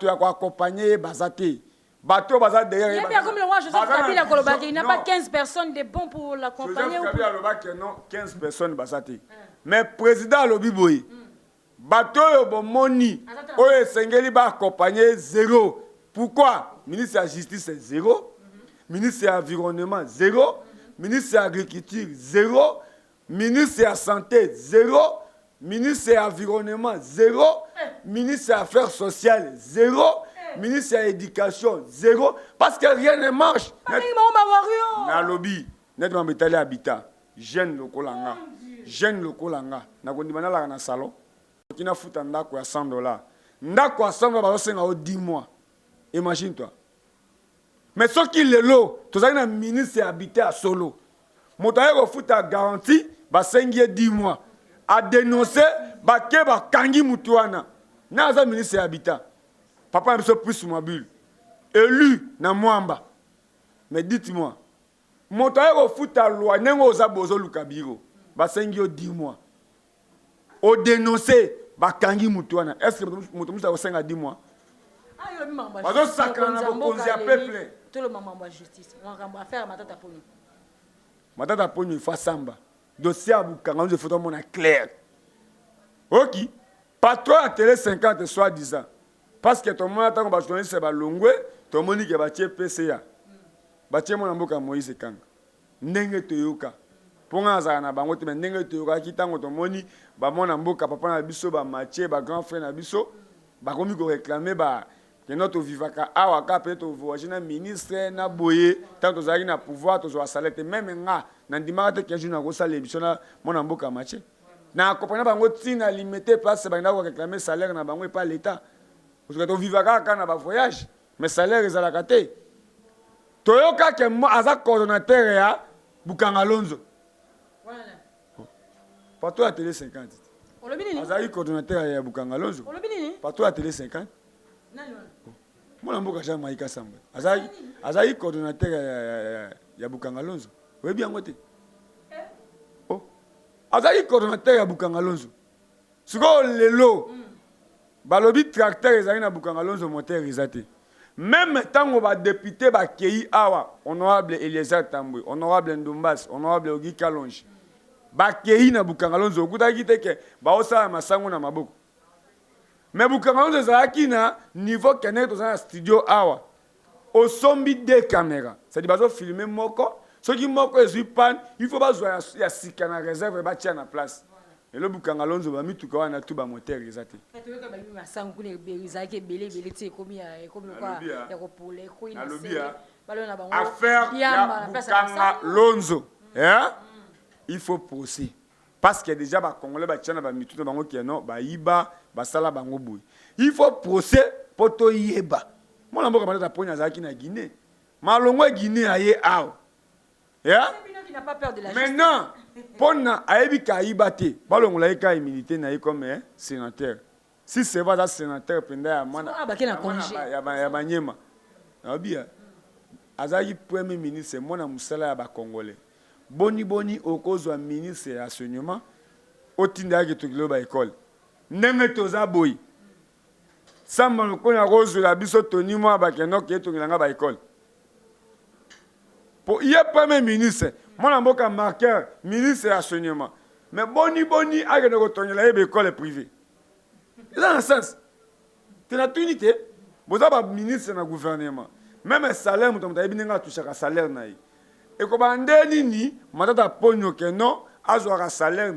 ya ko accompagner bazate bato baza derrière il y a bien comme le roi Joseph Kabila kolobaki il n'y a pas 15 personnes de bons pour l'accompagner Joseph Kabila kolobaki non 15 personnes bazate mais président lobi boy bato yo bomoni oyo sengeli ba accompagner zéro pourquoi ministre de la justice c'est zéro ministre de l'environnement zéro ministre de l'agriculture zéro ministre de la santé zéro ministre de l'environnement zéro ministre des affaires sociales zéro ministre de l'éducation zéro parce que rien ne marche na lobby net ma betali habitat jeune lokolanga na kondimana la na salon kina futa ndako ya $100 ndako ya $100 ba senga o 10 mois imagine toi mais ce qui le lot tozali na ministre habitat solo moto ayo futa garantie ba sengi 10 mois a dénoncer ba ke ba kangi mutuana na za ministre habitat papa a plus mobile élu na mwamba mais dites-moi moto ayo futa loi nengo za bozo lukabiro ba sengi 10 mois au dénoncer ba kangi mutuana est-ce que moto musa osenga 10 mois ayo mamba bazo sakana na bokonzi ya peuple tout le mamba justice on va faire matata poni fa samba dossier à Bukanga nous faut mon clair OK patron à télé 50 soit disant parce que ton monde attend ba journaliste ba longwe ton moni ke ba tie PCA ba tie mon mboka Moïse Kanga ndenge toyoka ponga za na bango te ndenge toyoka kitango ton moni ba mona mboka papa na biso ba Mathieu ba grand frère na biso ba komi ko réclamer ba que notre vivaka awa ka peut-être voyager na ministre na boye tant to zaki na pouvoir to zo salaire même nga na ndima te ke juna ko sala émission na mona mboka Mathieu na accompagner bango tina limiter place ba na ko réclamer salaire na bango et pas l'état parce que to vivaka ka na ba voyage mais salaire ezalaka te toyoka ke aza coordonnateur ya Bukanga Lonzo voilà patron à télé 50 olobini azali coordonnateur ya Bukanga Lonzo olobini patron à télé 50 nani mwana mboka Jean Maïka Samba azali coordonnateur ya Bukanga Lonzo webi yango te oh azali coordonnateur ya Bukanga Lonzo siko lelo balobi tracteur ezali na Bukanga Lonzo moteur ezate même tango ba député ba kei awa honorable Eliezer Tambwe honorable Ndumbas honorable Ogi Kalonji ba kei na Bukanga Lonzo okutaki te ke ba osala masango na maboko Mais Bukanga Lonzo ezalaki na niveau kene dans un studio awa. Au sombi deux caméras. C'est-à-dire bazo filmer moko. Ce qui moko ezui pan, il faut pas jouer ya sika na réserve ba tia na place. Et le Bukanga Lonzo ba mi tout ka na tout ba moteur ezate. Tu veux que ba mi masangu ne bezaki belé ti komi ya komi quoi ya ko pole ko ina se. Balona bango. Affaire ya Bukanga Lonzo. Hein? Il faut procès. Parce que déjà ba Congolais ba tia na ba mitu bango ki non ba yiba ba sala bango boui. Il faut procès pour to yeba. Moi na mboka ba ponya zaki na Guinée. Malongo Guinée aye ao. Yeah? Pas peur de la maintenant, Pona Aebi Kaibate, Balong Laika est militaire naï comme sénateur. Si c'est vrai, sénateur, pendant Yabanyema. Abia. Azayi premier ministre, c'est mon Moussala Yaba Congolais. Boni, au cause d'un ministre et enseignement, au Tinda qui est globe à école. Neme Toza Boy. Samba le Konya Rose de la Bissotoni, moi, Bakeno qui est au Langa à école. Pour y a premier ministre, moi je suis marqueur, ministre de l'enseignement. Mais boni, a une retourner à l'école privée. C'est dans le sens. Tu as une unité, vous avez un ministre dans le gouvernement. Même un salaire, vous avez touché un salaire. Et comme on dit, vous avez un salaire,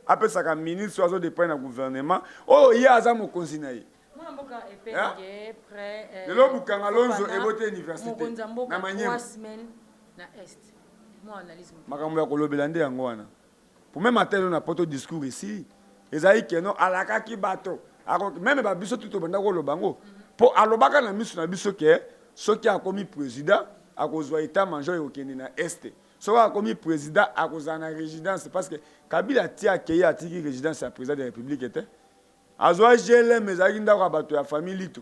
après ça, un ministre, vous avez un gouvernement. Oh, il y a un conseiller. De l'eau, Bukanga Lonzo est voté université. Na manière. Na est moi analyse makambo ya kolobela nde yango wana pour même atelo na poto discours ici ezali keno alakaki bato même ba biso tuto banda ko lobango po alobaka na miso na biso ke soki akomi président akozwa état major yokende na est soki akomi président akozana na résidence parce que Kabila tia akei atiki résidence ya président de la République était azwa GLM ezali ndako bato ya famille to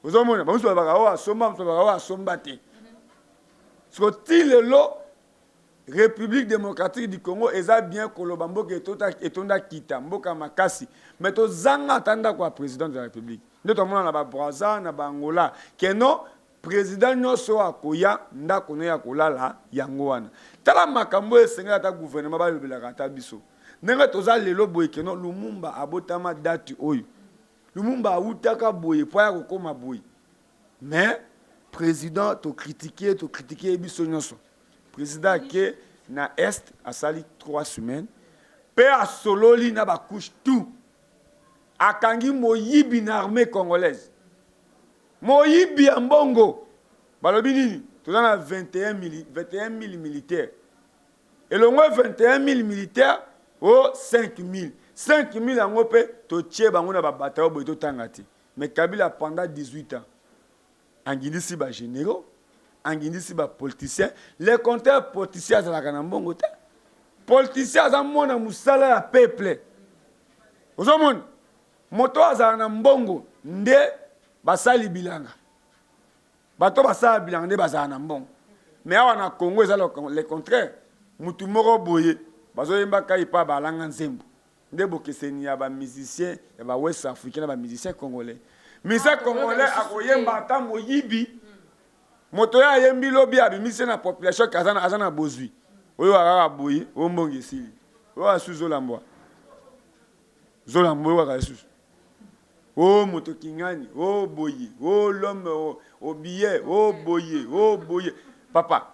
ozomona ba muso ba wa somba muso ba wa somba te. Soit-il le République démocratique du Congo est bien Kolobambo qui est tonda kita mboka makasi mais to zanga tanda kwa président de la République nde to mona na ba Brazza na ba Angola que non président nyoso akoya ndako ne ya kolala yango wana tala makambo esenga ta gouvernement ba lobelaka ta biso ndenge toza lelo boye que non Lumumba abotama date oyo Lumumba utaka boye po ya kokoma boye mais président to critiquer biso nyonso président ke na est a sali 3 semaines pe a sololi na ba couche tout akangi moyibi na armée congolaise moyibi ya mbongo balobi nini toza na 21 000 militaires et le moins 21 000 militaires o 5 000 yango pe to tie bango na ba bataillon boy to tangati mais Kabila pendant 18 ans Angindisi ba généraux, angindisi ba politiciens, les compteurs politiciens à la Kanambongo. Politiciens à mon musala ya peuple. Vous avez moto à la Nambongo, nde basali bilanga. Bato basali bilanga nde basali Nambongo. Mais à na Congo, le contraire. Mutu moro boye, bazo yemba kai pa balanga nzembo. Nde bokeseni ya ba musiciens, ya ba West Africains, ba musiciens congolais. Mise Congolais akoyemba ata moyibi moto ya yembi lobi abimise na population azana bozwi oyo akaka boyi ombongi esili oyo asu zolambwa oyo akasusu o moto kingani o boyi o l'homme o billet o boye papa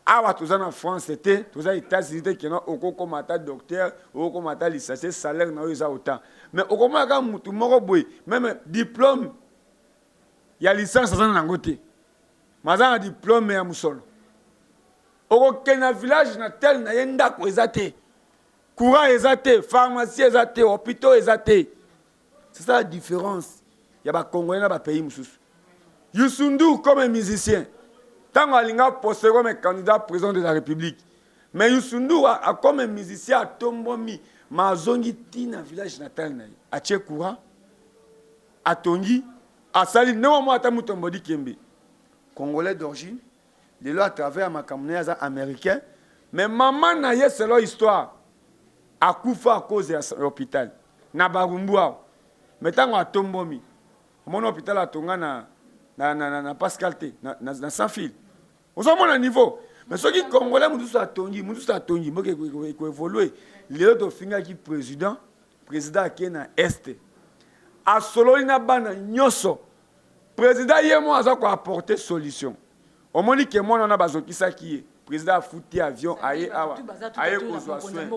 awa toza na France c'était toza États-Unis qui na okoko mata docteur okoko mata licencié salaire na oyo za autant mais okoma ka mutu moko boy même diplôme ya licence za na ngote mazana diplôme ya musolo okokena village na tel na yenda ko ezate courant ezate pharmacie ezate hôpital ezate c'est ça la différence ya ba congolais na ba pays mususu Youssou N'Dour comme musicien tant alinga posé comme candidat président de la République mais Youssou N'Dour a comme musicien a tombomi mazongi tina village natal na a tie courant a tongi a sali no mo ata mutombodi kembe congolais d'origine les lois à travers ma camonnaise américain mais maman na ye c'est leur histoire a kufa à cause de l'hôpital na barumbu mais tant a tombomi mon hôpital a tonga na Pascal T na sans fil aux hommes à niveau mais ceux qui congolais mutu a tongi mo ko évoluer les autres finga qui président qui na est asololi na bana nyonso président ye mo aza ko apporter solution omoni ke mwana na bazokisaki ye président afuti avion aye awa aye kozwa soin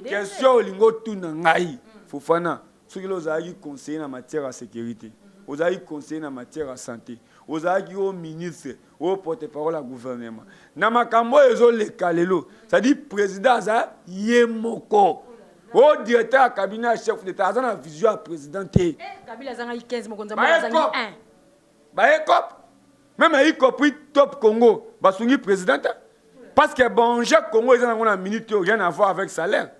question olingo tuna ngai Fofana soki ozalaki conseiller na matière ya sécurité ozalaki conseiller na matière ya santé ozalaki au ministre au porte-parole ya gouvernement na makambo ezoleka lelo c'est-à-dire président aza ye moko au directeur à cabinet chef d'état aza na vision ya président te Kabila azanga 15 mokonza moko azanga 1 baekop même ayi compris top Congo basungi président parce que bonje Congo eza nango na minute rien à voir avec salaire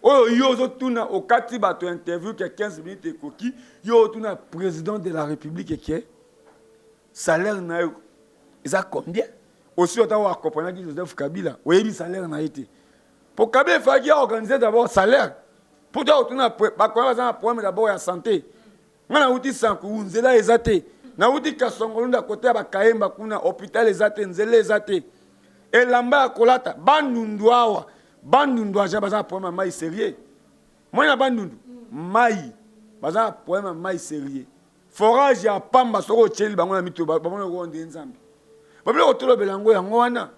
oh yo zo tuna au kati bato interview que 15 minutes ekoki yo tuna président de la République qui est salaire na yo eza combien aussi autant wa comprendre que Joseph Kabila oyebi salaire na été pour Kabila il faut qu'il organiser d'abord salaire pour toi tuna ba ko za problème d'abord ya santé ngana uti sanku nzela ezate na uti kasongolo nda côté ba kaemba kuna hôpital ezate nzela ezate elamba ya kolata bandundu awa bandundu aja baza problème mai sérieux moi na bandundu mai baza problème mai sérieux forage ya pamba soko cheli bango na mito bamona ko ndi nzambe babele otolo belango yango wana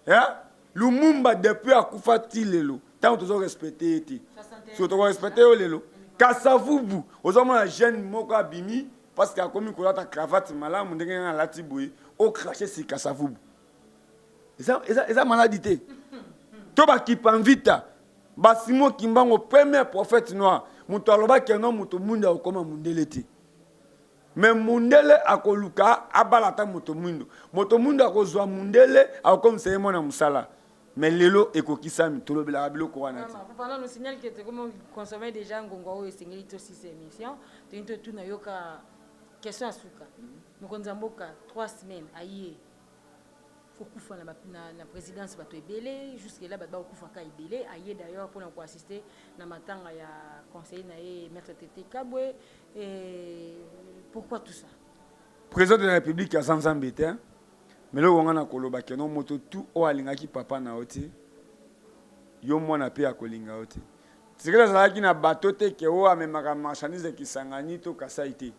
ya Lumumba depuis akufa tilelo tant tozo respecter eti so to respecter yo lelo Kasavubu ozomona jeune moko abimi parce que akomi kolata cravate malamu ndenge na lati boye o cracher si Kasavubu eza maladie to ba kipamvita basimo kimbango premier prophète noir muto aloba keno muto munda okoma mundele te mais mundele akoluka abalata muto mundo akozwa mundele akomi seyemo na musala mais lelo ekokisami tolobela biloko wana ti pendant nous signale que comme consommer déjà ngongo o esengeli to 6 émissions to tout na yoka question asuka mokonza mboka 3 semaines aye faut kufa na présidence bato ebele jusque là bato kufa ka ebele aye d'ailleurs pour ko assister na matanga ya conseiller na ye maître Tété Kabwe et pourquoi tout ça président de la République ya Zanzambe te mais le wanga na koloba keno moto tout o alingaki papa na oti yo mwana pe akolinga oti tikela zalaki na bato te ke o amemaka marchandise kisangani to kasaite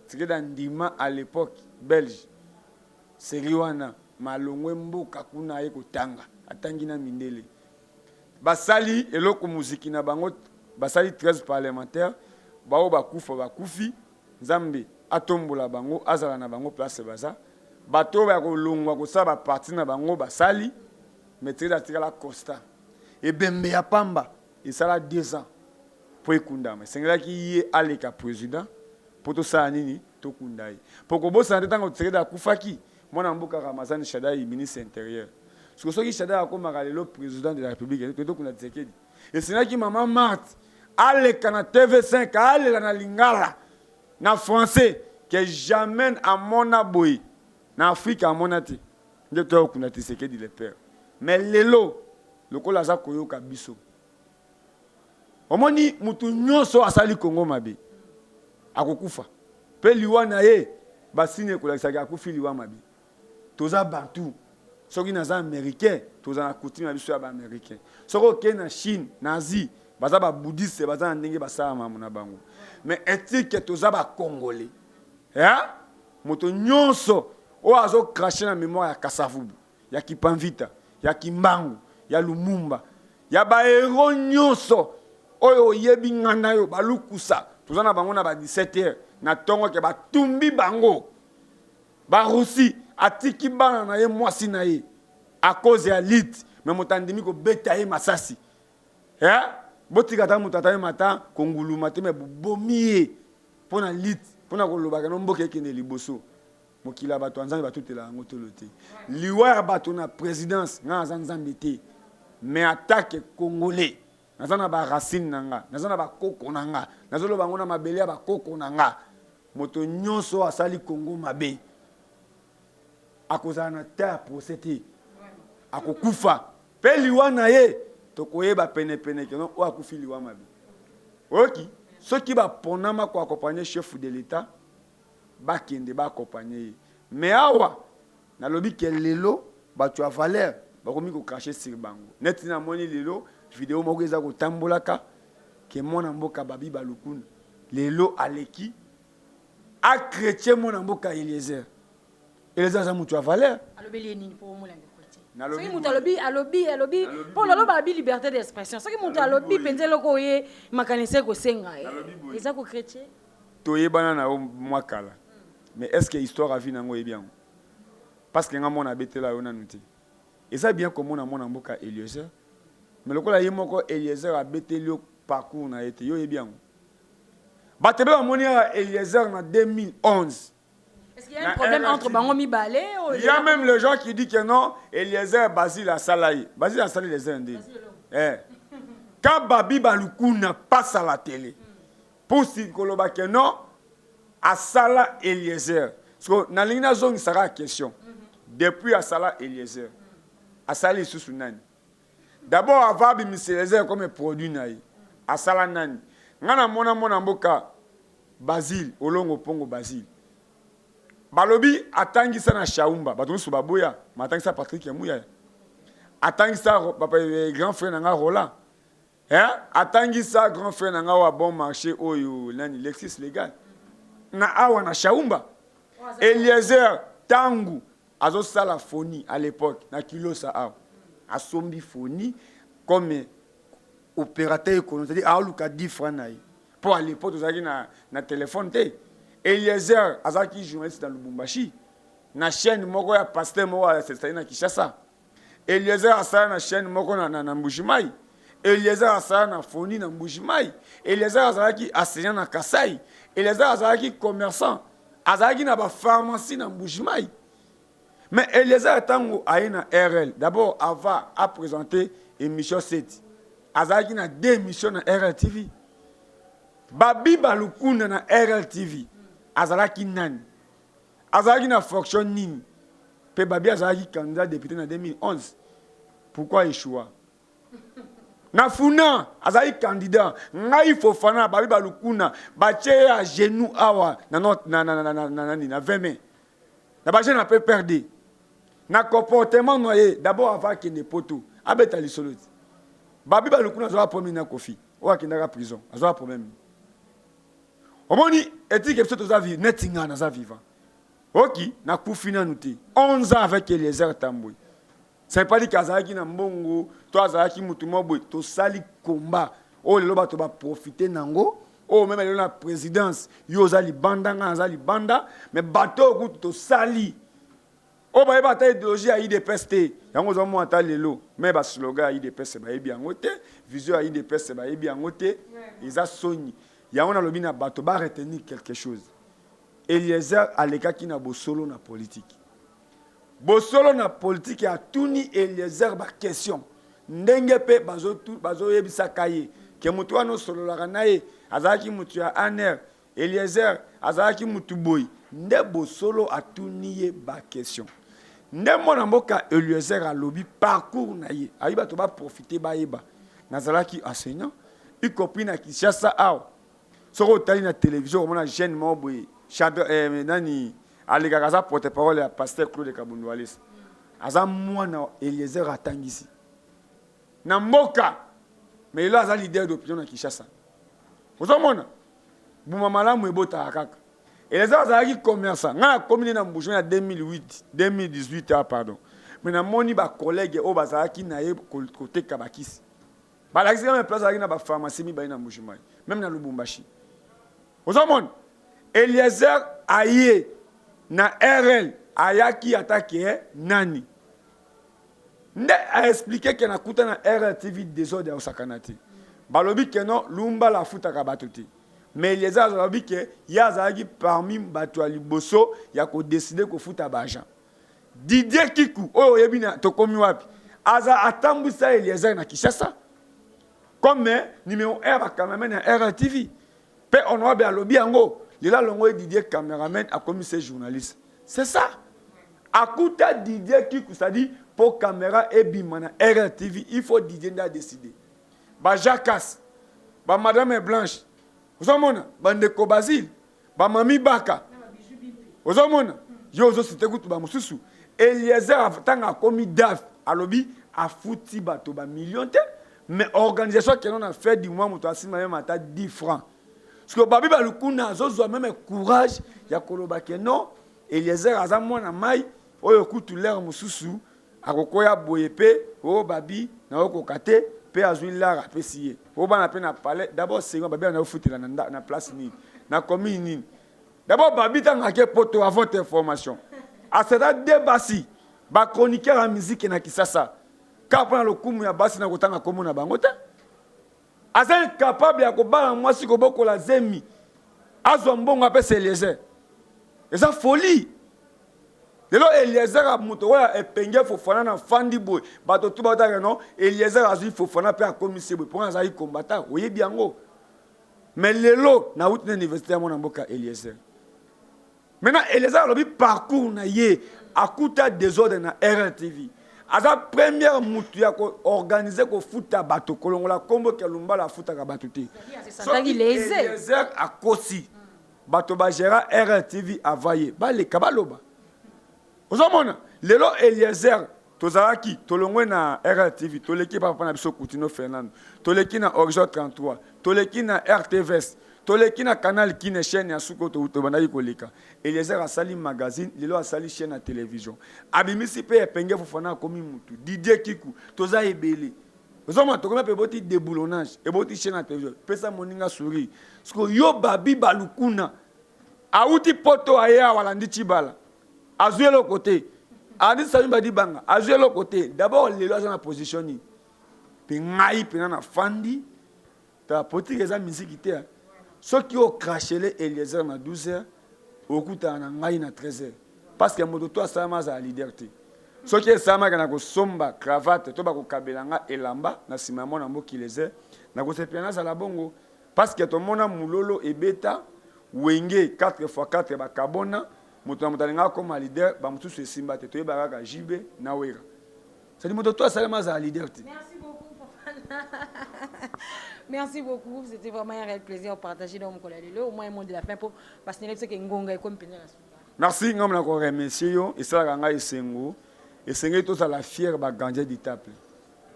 tikela ndima à l'époque belge seriwana malongwe mboka kuna ye kotanga atangi na mindele basali eloko muziki na bango basali 13 parlementaires bao bakufi nzambe atombola bango azala na bango place baza bato ba kolongwa kosaba parti na bango basali maîtrise atikala Costa et bembe ya pamba esala 2 ans pour ekundama sengelaki ye aleka président pour to sa nini to kundai pour ko bosa ntango tsireda kufaki mwana mboka Ramazani Shadai ministre intérieur ce que Shadai akoma lelo président de la République to kuna tsekedi et senaki maman Marthe aleka na TV5 aleka na lingala na français que jamais à mona boy na Afrique à monati nde to kuna tsekedi le père mais lelo lokola za koyoka biso omoni mutu nyonso asali Congo mabe akokufa pe liwana ye basine kolakisaki akufi liwa mabe toza bantu soki naza américain toza na coutume biso ya ba américain soko ke na Chine na Asie baza ba bouddhiste baza ndenge basala mamu na bango mais éthique toza ba congolais ya moto nyonso o azo cracher na mémoire ya Kasavubu ya Kipamvita ya Kimbangu ya Lumumba ya ba héros nyonso oyo yebi nganda yo balukusa toza na bango na ba 17h na tongo ke batumbi bango ba Russie atiki bana na ye mwasi na ye à cause ya lit mais motandimi ko beta ye masasi botika ta mutata ye mata konguluma te me bomiye pona lit pona koloba ke no mboka ekende liboso mokila bato anzambe batutela yango tolo te liwa ya bato na présidence nga aza nzambe te mais attaque congolais naza na ba racine nanga naza na ba koko nanga nazoloba ngo na mabele ya ba koko nanga moto nyonso asali Congo mabe akozana ta procédé akokufa pe liwa na ye tokoyeba pene ke no o akufi liwa mabe oki soki ba ponama ko accompagner chef de l'état ba kende ba accompagner mais awa na lobi ke lelo ba tu a valeur ba komi ko cracher sur bango net na moni lelo vidéo moko eza ko tambolaka ke mona mboka babi balukuna lelo aleki a chrétien mon mboka Eliezer. Eliezer za mutu a valeur. Alobeli nini pour mo langue côté. Nalobi. Soki mutu alobi pour la liberté d'expression. Soki mutu alobi penzelo ko ye makanise ko senga. Eza ko chrétien. Toyebana na mwa kala. Mais est-ce que histoire a vu nango e bien? Parce que nga mona betela yo nanu te. Et ça bien comme on a mon mboka Eliezer. Mais le kola yemoko Eliezer a beteli parcours na été yo e bien. Batebe a moni Eliezer en 2011. Est-ce qu'il y a un problème entre Bango Mibale ou il y a même les gens qui disent que non, Eliezer Basile a salarié. Basile a salarié les Indés. Quand Babi Balukuna passe à la télé, pour si Koloba que non, à Sala Eliezer. Parce que dans l'Ingna zone, il sera question. Depuis à Sala Eliezer, à Sala sous Nani. D'abord, avant de M. Eliezer comme un produit naï, à Sala Nani. Ngana mona mboka Basile, Olongo Pongo Basile. Balobi atangisa na Shaumba, bato su baboya, matangisa Patrick Mouya. Atangisa papa grand frère nanga Roland. Atangisa grand frère nanga wa bon marché oyo nani Lexis légal. Na awa na Shaumba. Eliezer Tangu azo sala phonie à l'époque na kilo sa awa. Asombi phonie comme opérateur économique, c'est-à-dire a luka 10 francs naï. Pour à l'époque ozaki na téléphone te. Eliezer azaki journaliste dans Lubumbashi. Na chaîne moko ya pasteur moko c'est na Kinshasa. Eliezer asala na chaîne moko na Mbujimayi. Eliezer asala na phonie na Mbujimayi. Eliezer azaki enseignant na Kasai. Eliezer azaki commerçant. Azaki na ba pharmacie na Mbujimayi. Mais Eliezer tango aye na RL. D'abord avant à présenter émission 7. Azaki na 2 émissions na RL TV. Babi Balukuna na RL TV. Azalaki nani. Azalaki na fonction nini. Pe Babi azalaki candidat député en 2011. Pourquoi échoua? Na funa azalaki candidat. Ngai Fofana Babi Balukuna bache à genoux awa na 20 mai. Na bache na peut perdre. Na comportement noyé d'abord avant qu'il ne poto. Abeta lisolo. Babi Balukuna azala premier na Kofi. Owa kindaka prison. Azala problème. Omoni éthique peut aux avis netinga na vivant. OK, na kufina nuti. 11 ans avec Eliezer Tamboui. C'est pas dit kazaki na mbongo, toi azaki mutu moboy, to sali combat. Oh le loba to ba profiter nango. Oh même la présidence, yo zali banda nga zali banda, mais bateau ku to sali. Oh ba bataille idéologie a IDPS te. Yango zo mo ata lelo, mais ba slogan IDPS ba ebi angote, vision IDPS ba ebi angote, ils a soni. Il y a un lobby na bato ba retenir quelque chose. Eliezer aleka ki na bosolo na politique. Bosolo na politique a tuni Eliezer ba question. Ndenge pe bazo yebisa kaye ke mutu wana solo la naye azaki mutu ya aner Eliezer azaki mutu boy. Nde bosolo a tuni ye ba question. Nde mona mboka Eliezer a lobby parcours na ye. Ayi bato ba profiter ba yeba. Nazalaki enseignant, y compris na Kinshasa awa. Soko tali na télévision on a jeune moboy nani alega kaza porte-parole ya pasteur Claude Kabundu Alice aza mwana Eliezer atangisi na mboka mais là aza leader d'opinion na Kinshasa ozomona buma malamu ebota kaka Eliezer azalaki commerçant nga commune na Mbushima ya 2018 pardon mais na moni ba collègue o bazalaki na ye côté Kabakisi balakisi même place azalaki na ba pharmacie mi ba na Mbushima même na Lubumbashi. Ozomon, Eliezer aye na RL ayaki attaqué nani. Nde a expliqué que na kuta na RL TV désordre au sakanati. Balobi que non lumba la futa kabatuti. Mais Eliezer balobi que ya zaki parmi batu ali boso ya ko décider ko futa bajan. Didier Kiku oyo yebina to komi wapi. Aza atambusa Eliezer na Kinshasa. Comme numéro 1 ba cameraman na RL TV. Pe honorable alobi ango, lila longo Didier cameraman a commis ses journalistes. C'est ça. Akuta Didier qui dit pour caméra et bimana RTV, il faut Didier n'a décider. Ba Jacques, ba Madame Blanche. Vous avez ba Ndeko Basile, ba Mami Baka. Vous avez yo zo c'était kutu ba mususu. Eliezer tanga commis DAF alobi a fouti bato ba million te, mais organisation que l'on a fait du mois mutu asima même ata 10 francs. Parce que babi balukuna azozwa même courage ya koloba ke non Eliezer aza mwana mai oyo kutu l'air mususu akokoya boye pe o babi na okokate pe azwi lara pe siye o bana pe na palais d'abord c'est babi na ofutela na place ni na commune ni d'abord babi tanga ke poto avant votre information à cela débasi ba chroniqueur en musique na Kisasa ka pona lokumu ya basi na kotanga komo na bango te aza incapable ya kobala mwasi kobokola zemi azwa mbongo apesa Eliezer eza folie lelo Eliezer a moto oya epenge Fofana na fandi boy bato tu bataka non Eliezer azwi Fofana pe akomisi boy pour azali combattant oyebi yango mais lelo na outre université ya mona mboka Eliezer maintenant Eliezer lobi parcours na ye akuta désordre na RTV aza première mutu ya ko organiser ko futa bato kolongola kombo ke lumba la futa ka bato te so Eliezer akosi bato ba gera RTV avaye ba le kabaloba ozomona lelo Eliezer tozalaki tolongwe na RTV toleki papa na biso Coutinho Fernando toleki na Horizon 33 toleki na RTVS toleki na canal Kine chaîne ya suko to bandaki koleka Eliezer asali magazine lelo asali chaîne na télévision abimisi pe epenge Fofana komi mutu Didier Kiku toza ebele ozomona tokoma pe boti déboulonnage e boti chaîne na télévision pesa moninga souri parce que yo babi balukuna auti poto aya walandi chibala azue le côté adi sami badi banga azue le côté d'abord lelo aza na position ni pe ngai pe na fandi ta politique eza musique te ceux qui ont craché les Eliezer na 12h okuta na ngai na 13h parce que moto to asama za liberté ceux qui esama kana ko somba cravate to ba ko kabelanga elamba na sima mona mboki Eliezer na ko sepena za la bongo parce que to mona mulolo ebeta wenge 4x4 ba kabona moto na mutalinga comme leader ba mutu se simba te to yeba ka jibe na wera c'est moto to asama za liberté. Merci beaucoup Fofana. Merci beaucoup, c'était vraiment un réel plaisir de partager dans mon collègue. Au moins, un mot de la fin pour parce que c'est que Ngonga est comme pénal. Merci, nous avons remercié et ça a été Sengo et Sengo tout à la fière ba gandje du temple.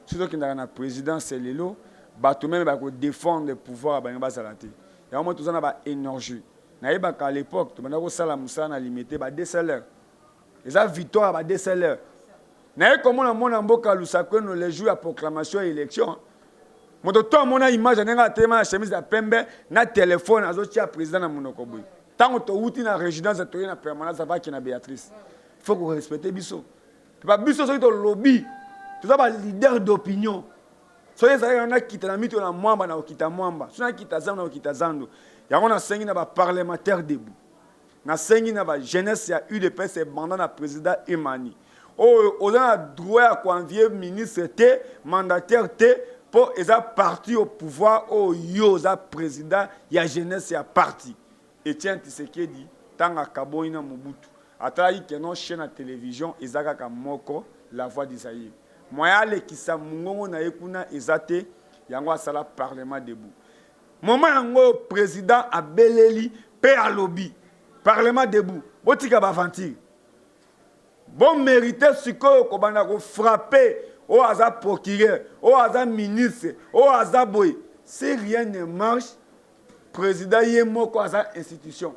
Surtout qu'il y a un président c'est Lelo, ba tout même ba ko défendre le pouvoir ba ngaba salate. Et au moins tout ça na ba énergie. Na yeba qu'à l'époque, tout manako sala musana limité ba DSLR. Et ça victoire ba DSLR. Na yé comment na mona mboka lusakwe no les jours à proclamation et élection. Moto to mona image nenga tema chemise ya pembe na téléphone azotia président na monoko boy. Tant to uti na résidence to na permanence avec na Béatrice. Il faut qu'on respecte biso. Pas biso so to lobby. Tu ça ba leader d'opinion. So yesa yana kita na mito na mwamba na okita mwamba. So na kita zando na okita zando. Ya ona sengi na ba parlementaire debout. Na sengi na ba jeunesse ya UDPS et bandana na président Imani. Oh on a droit à convier ministre T, mandataire T pour les partis au pouvoir, au yoza président, il y a jeunesse, il y a parti. Etienne Tshisekedi, Tanga Kaboina Mobutu. Ataï que non chaîne à télévision, Izaka Moko, la voix d'Isaïe. Moi, les qui sa mungo na ekuna ezate, yango sala parlement debout. Moment yango président a beleli, pe à lobby, parlement debout. Botika bavantir. Bon mérité siko ko bana ko frapper. Oh Aza procureur, oh Aza ministre, oh Aza boy. Si rien ne marche, président Yemoko Aza institution.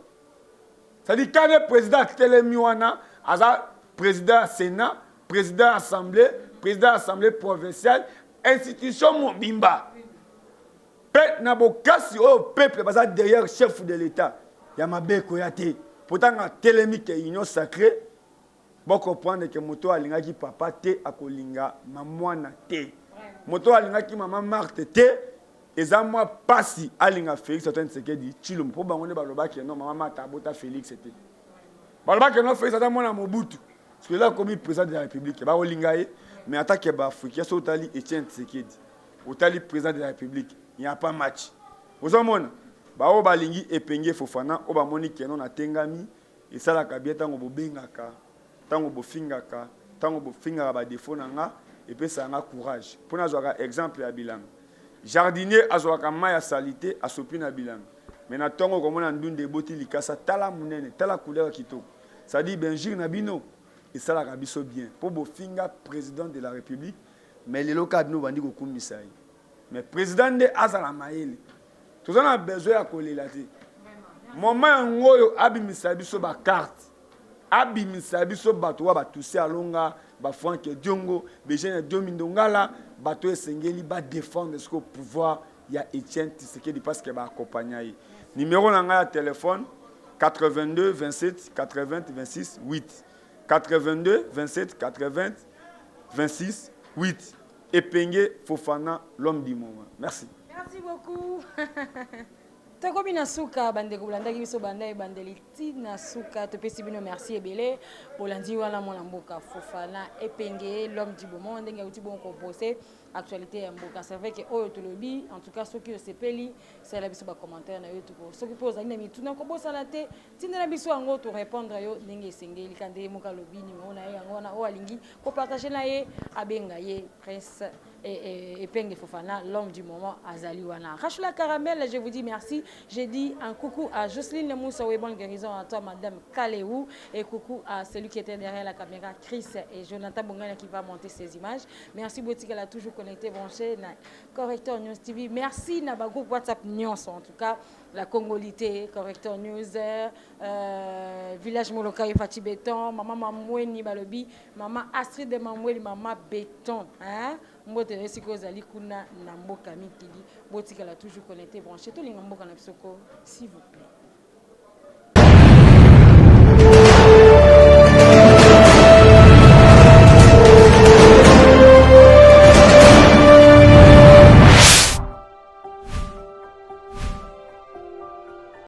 C'est-à-dire quand le président Telemiwana, Aza président Sénat, président Assemblée provinciale, institution Mobimba. Peuple Nabokasi, oh peuple, Aza derrière chef de l'État. Yamabe Koyate. Pourtant, Telemi qui est union sacrée. Bon comprendre que moto alinga ki papa te akolinga mamwana te. Moto alinga ki maman Marthe te eza moi pasi alinga Félix Antoine Tshisekedi chilum po bango ne baloba ki non maman Marthe abota Félix te. Baloba que non Félix ata mwana Mobutu. Parce que là comme président de la République ba olinga ye mais attaque ba Afrique so tali Etienne Tshisekedi. Otali président de la République, il n'y a pas match. Vous amona ba o balingi epenge Fofana o ba moni ke non atengami et ça la kabieta ngo bobengaka. Tango bofingaka, tango bofingaka ba défaut nanga et puis ça nga courage. Pour na zoaka exemple ya bilang. Jardinier azwaka maya salité asopi na bilang. Mais na tongo komona ndunde boti likasa tala munene, tala couleur kitoko. Ça dit benjir na bino et ça la biso bien. Pour bofinga président de la République, mais les locaux no bandi ko kumisa. Mais président de azala maele. Tout ça a besoin de coller là. Moment ngoyo abimisa biso ba carte. Abimisa biso bato wa batuse alonga ba Frank Diongo, Bejene Domindongala, bato esengeli ba défendre ce pouvoir ya Etienne Tshisekedi parce que ba accompagner. Numéro na téléphone 82 27 80 26 8. 82 27 80 26 8. Epenge Fofana, l'homme du moment. Merci. Merci beaucoup. Takobi na suka bande ko blanda biso banda e bandeli ti na suka to pesi bino merci ebele bolandi wana mona mboka Fofana Epenge l'homme du moment ndenge uti bon ko bosser actualité ya mboka c'est vrai que oyo to lobi en tout cas ceux qui sepeli c'est la biso ba commentaire na yo to ko ceux qui pose na mitu na ko bosala te tinela biso yango to répondre yo ndenge sengeli kande moka lobi numéro na yango na o alingi ko partager na ye abenga ye Prince Epenge Fofana l'homme du moment azali wana Rachula Caramel je vous dis merci. J'ai dit un coucou à Jocelyne Lemoussa, bonne guérison à toi, Madame Kaléou, et coucou à celui qui était derrière la caméra, Chris et Jonathan Bongana qui va monter ces images. Merci Boutique, elle a toujours connecté, branché, Correcteur News TV. Merci Nabago WhatsApp News, en tout cas, la Congolité, Correcteur News, Village Moloka Fati Béton, Maman Mamoueni Balobi, Maman Astrid de Mamoueli, Maman Béton. Hein? Mbote esiko zali kuna na mboka mikili botika la toujours connecté branché to linga mboka na bisoko s'il vous plaît.